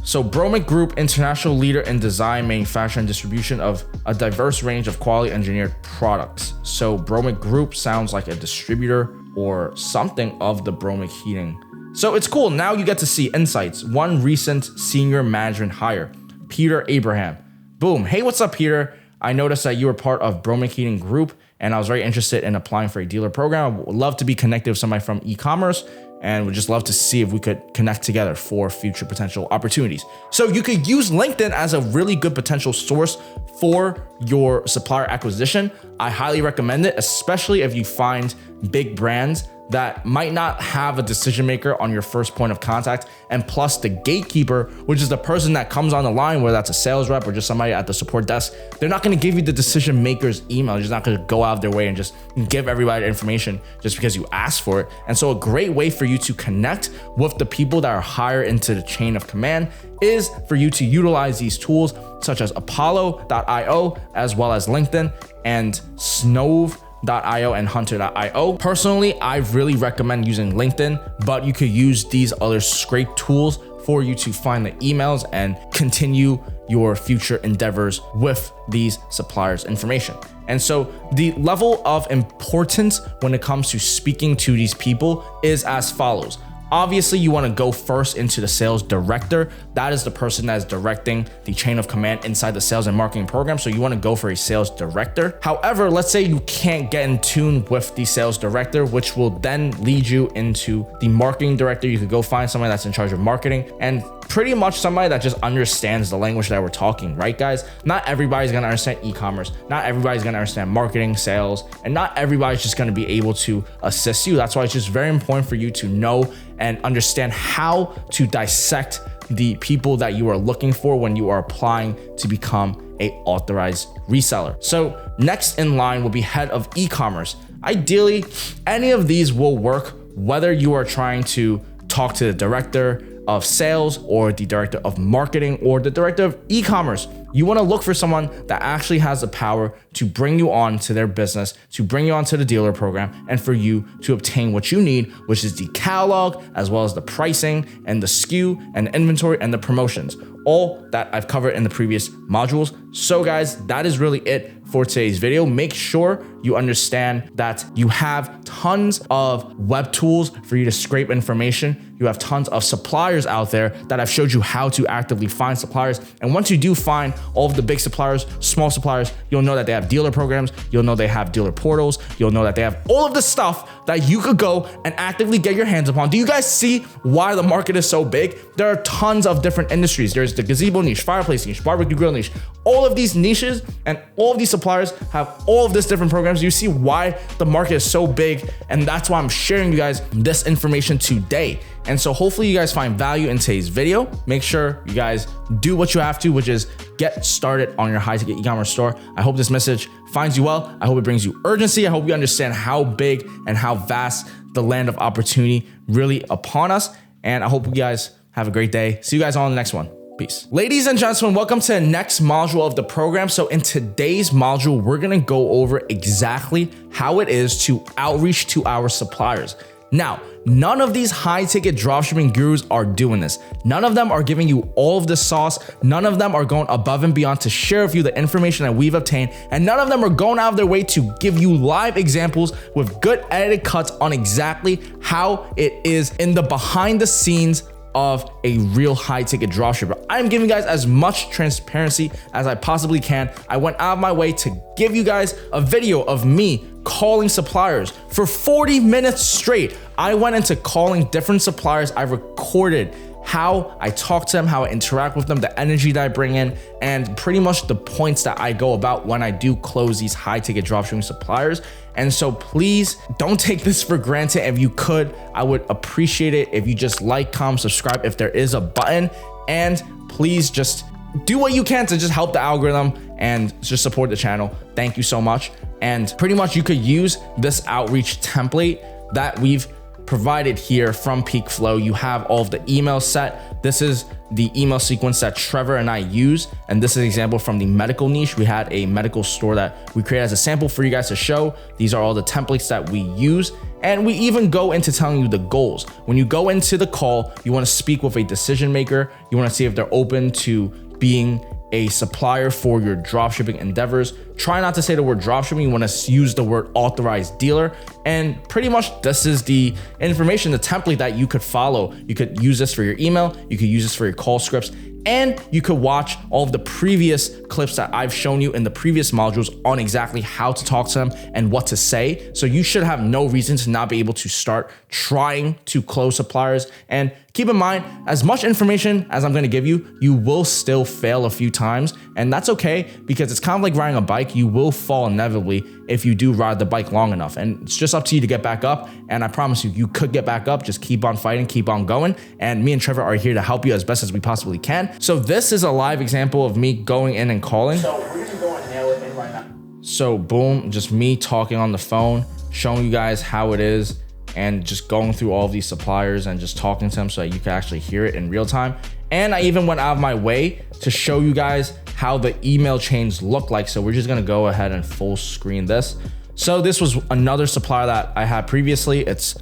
So Bromic Group, international leader in design, manufacture, and distribution of a diverse range of quality engineered products. So Bromic Group sounds like a distributor or something of the Bromic Heating. So it's cool. Now you get to see insights. One recent senior management hire, Peter Abraham. Boom. Hey, what's up, Peter? I noticed that you were part of Bromic Heating Group and I was very interested in applying for a dealer program. I would love to be connected with somebody from e-commerce and would just love to see if we could connect together for future potential opportunities. So you could use LinkedIn as a really good potential source for your supplier acquisition. I highly recommend it, especially if you find big brands that might not have a decision maker on your first point of contact. And plus the gatekeeper, which is the person that comes on the line, whether that's a sales rep or just somebody at the support desk, they're not gonna give you the decision maker's email. They're just not gonna go out of their way and just give everybody information just because you asked for it. And so a great way for you to connect with the people that are higher into the chain of command is for you to utilize these tools such as Apollo.io, as well as LinkedIn and Snove.io and Hunter.io. Personally, I really recommend using LinkedIn, but you could use these other scrape tools for you to find the emails and continue your future endeavors with these suppliers' information. And so the level of importance when it comes to speaking to these people is as follows. Obviously, you want to go first into the sales director. That is the person that is directing the chain of command inside the sales and marketing program. So you want to go for a sales director. However, let's say you can't get in tune with the sales director, which will then lead you into the marketing director. You could go find somebody that's in charge of marketing and pretty much somebody that just understands the language that we're talking, right, guys? Not everybody's going to understand e-commerce. Not everybody's going to understand marketing, sales, and not everybody's just going to be able to assist you. That's why it's just very important for you to know and understand how to dissect the people that you are looking for when you are applying to become an authorized reseller. So next in line will be head of e-commerce. Ideally, any of these will work, whether you are trying to talk to the director of sales or the director of marketing or the director of e-commerce. You want to look for someone that actually has the power to bring you on to their business, to bring you onto the dealer program, and for you to obtain what you need, which is the catalog, as well as the pricing and the SKU and the inventory and the promotions, all that I've covered in the previous modules. So guys, that is really it for today's video. Make sure you understand that you have tons of web tools for you to scrape information. You have tons of suppliers out there that I've showed you how to actively find suppliers. And once you do find all of the big suppliers, small suppliers, you'll know that they have dealer programs. You'll know they have dealer portals. You'll know that they have all of the stuff that you could go and actively get your hands upon. Do you guys see why the market is so big? There are tons of different industries. There's the gazebo niche, fireplace niche, barbecue grill niche. All of these niches and all of these suppliers have all of these different programs. You see why the market is so big, and that's why I'm sharing you guys this information today. And so hopefully you guys find value in today's video. Make sure you guys do what you have to, which is get started on your high ticket e-commerce store. I hope this message finds you well. I hope it brings you urgency. I hope you understand how big and how vast the land of opportunity really upon us. And I hope you guys have a great day. See you guys on the next one. Peace. Ladies and gentlemen, welcome to the next module of the program. So in today's module, we're gonna go over exactly how it is to outreach to our suppliers. Now, none of these high ticket dropshipping gurus are doing this. None of them are giving you all of the sauce. None of them are going above and beyond to share with you the information that we've obtained. And none of them are going out of their way to give you live examples with good edited cuts on exactly how it is in the behind the scenes of a real high ticket dropshipper. I'm giving you guys as much transparency as I possibly can. I went out of my way to give you guys a video of me calling suppliers for 40 minutes straight. I went into calling different suppliers. I recorded how I talk to them, how I interact with them, the energy that I bring in, and pretty much the points that I go about when I do close these high ticket dropshipping suppliers. And so please don't take this for granted. If you could, I would appreciate it if you just like, comment, subscribe if there is a button, and please just do what you can to just help the algorithm and just support the channel. Thank you so much. And pretty much you could use this outreach template that we've provided here from Peakflow. You have all of the email set. This is the email sequence that Trevor and I use. And this is an example from the medical niche. We had a medical store that we created as a sample for you guys to show. These are all the templates that we use. And we even go into telling you the goals. When you go into the call, you want to speak with a decision maker. You want to see if they're open to being a supplier for your dropshipping endeavors. Try not to say the word dropshipping. You want to use the word authorized dealer. And pretty much this is the information, the template that you could follow. You could use this for your email. You could use this for your call scripts. And you could watch all of the previous clips that I've shown you in the previous modules on exactly how to talk to them and what to say. So you should have no reason to not be able to start trying to close suppliers. And keep in mind, as much information as I'm going to give you, you will still fail a few times. And that's okay, because it's kind of like riding a bike. You will fall inevitably if you do ride the bike long enough. And it's just up to you to get back up. And I promise you, you could get back up. Just keep on fighting, keep on going. And me and Trevor are here to help you as best as we possibly can. So this is a live example of me going in and calling. So we're going to go and nail it in right now. So boom, just me talking on the phone, showing you guys how it is, and just going through all of these suppliers and just talking to them so that you can actually hear it in real time. And I even went out of my way to show you guys how the email chains look like. So we're just gonna go ahead and full screen this. So this was another supplier that I had previously. It's,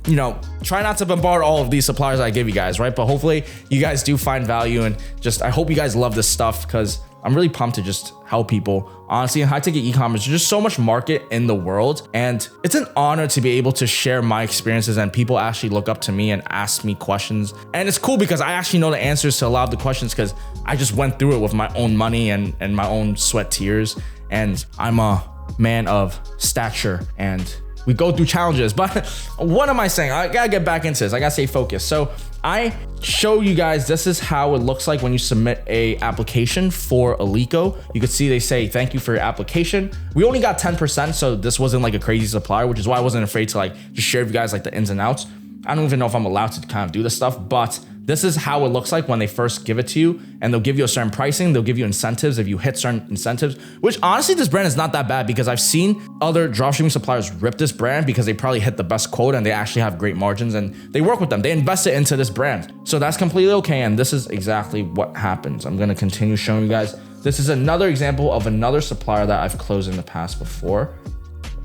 try not to bombard all of these suppliers I give you guys, right? But hopefully you guys do find value, and just, I hope you guys love this stuff, because I'm really pumped to just help people. Honestly, in high ticket e-commerce, there's just so much market in the world, and it's an honor to be able to share my experiences, and people actually look up to me and ask me questions. And it's cool because I actually know the answers to a lot of the questions, because I just went through it with my own money and my own sweat tears. And I'm a man of stature, and we go through challenges. But what am I saying? I gotta get back into this. I gotta stay focused. So I show you guys, this is how it looks like when you submit a application for Alico. You can see they say, thank you for your application. We only got 10%, so this wasn't like a crazy supplier, which is why I wasn't afraid to just share with you guys the ins and outs. I don't even know if I'm allowed to kind of do this stuff, but this is how it looks like when they first give it to you, and they'll give you a certain pricing. They'll give you incentives if you hit certain incentives, which honestly, this brand is not that bad because I've seen other dropshipping suppliers rip this brand because they probably hit the best quote and they actually have great margins and they work with them. They invested into this brand. So that's completely okay. And this is exactly what happens. I'm going to continue showing you guys. This is another example of another supplier that I've closed in the past before.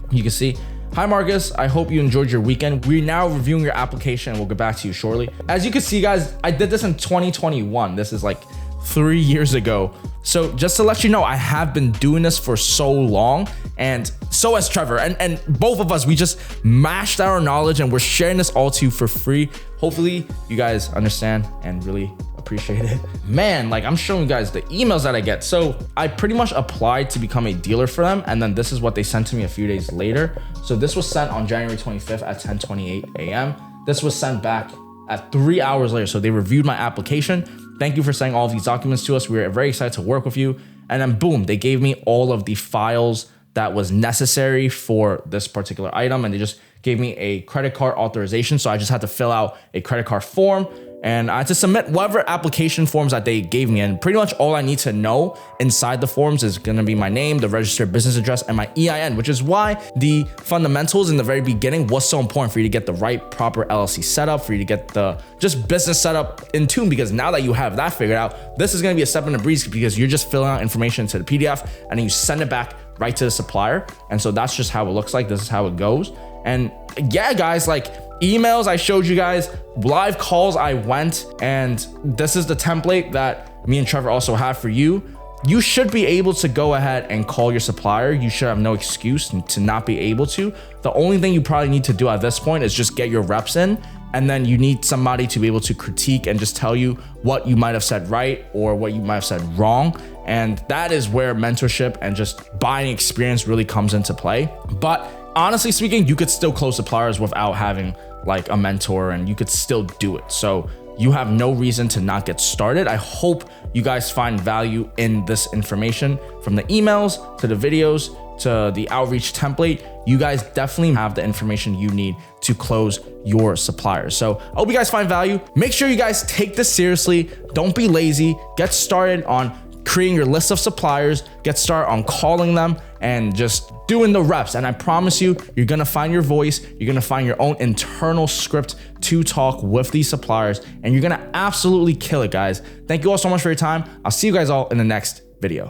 You can see, hi Marcus, I hope you enjoyed your weekend. We're now reviewing your application and we'll get back to you shortly. As you can see guys, I did this in 2021. This is like 3 years ago. So just to let you know, I have been doing this for so long, and so has Trevor, and both of us, we just mashed our knowledge and we're sharing this all to you for free. Hopefully you guys understand and really appreciate it. Man, like I'm showing you guys the emails that I get. So I pretty much applied to become a dealer for them, and then this is what they sent to me a few days later. So this was sent on January 25th at 10:28 a.m. This was sent back at 3 hours later. So they reviewed my application. Thank you for sending all of these documents to us. We are very excited to work with you. And then boom, they gave me all of the files that was necessary for this particular item. And they just gave me a credit card authorization. So I just had to fill out a credit card form, and I had to submit whatever application forms that they gave me. And pretty much all I need to know inside the forms is gonna be my name, the registered business address, and my EIN, which is why the fundamentals in the very beginning was so important for you to get the right proper LLC setup, for you to get the just business setup in tune, because now that you have that figured out, this is gonna be a step in the breeze because you're just filling out information to the PDF and then you send it back right to the supplier. And so that's just how it looks like. This is how it goes. And yeah, guys, like emails I showed you guys, live calls I went, and this is the template that me and Trevor also have for you. You should be able to go ahead and call your supplier. You should have no excuse to not be able to. The only thing you probably need to do at this point is just get your reps in, and then you need somebody to be able to critique and just tell you what you might have said right or what you might have said wrong. And that is where mentorship and just buying experience really comes into play. But honestly speaking, you could still close suppliers without having like a mentor, and you could still do it. So you have no reason to not get started. I hope you guys find value in this information, from the emails to the videos to the outreach template. You guys definitely have the information you need to close your suppliers. So I hope you guys find value. Make sure you guys take this seriously. Don't be lazy. Get started on creating your list of suppliers, get started on calling them and just doing the reps. And I promise you, you're gonna find your voice, you're gonna find your own internal script to talk with these suppliers, and you're gonna absolutely kill it, guys. Thank you all so much for your time. I'll see you guys all in the next video.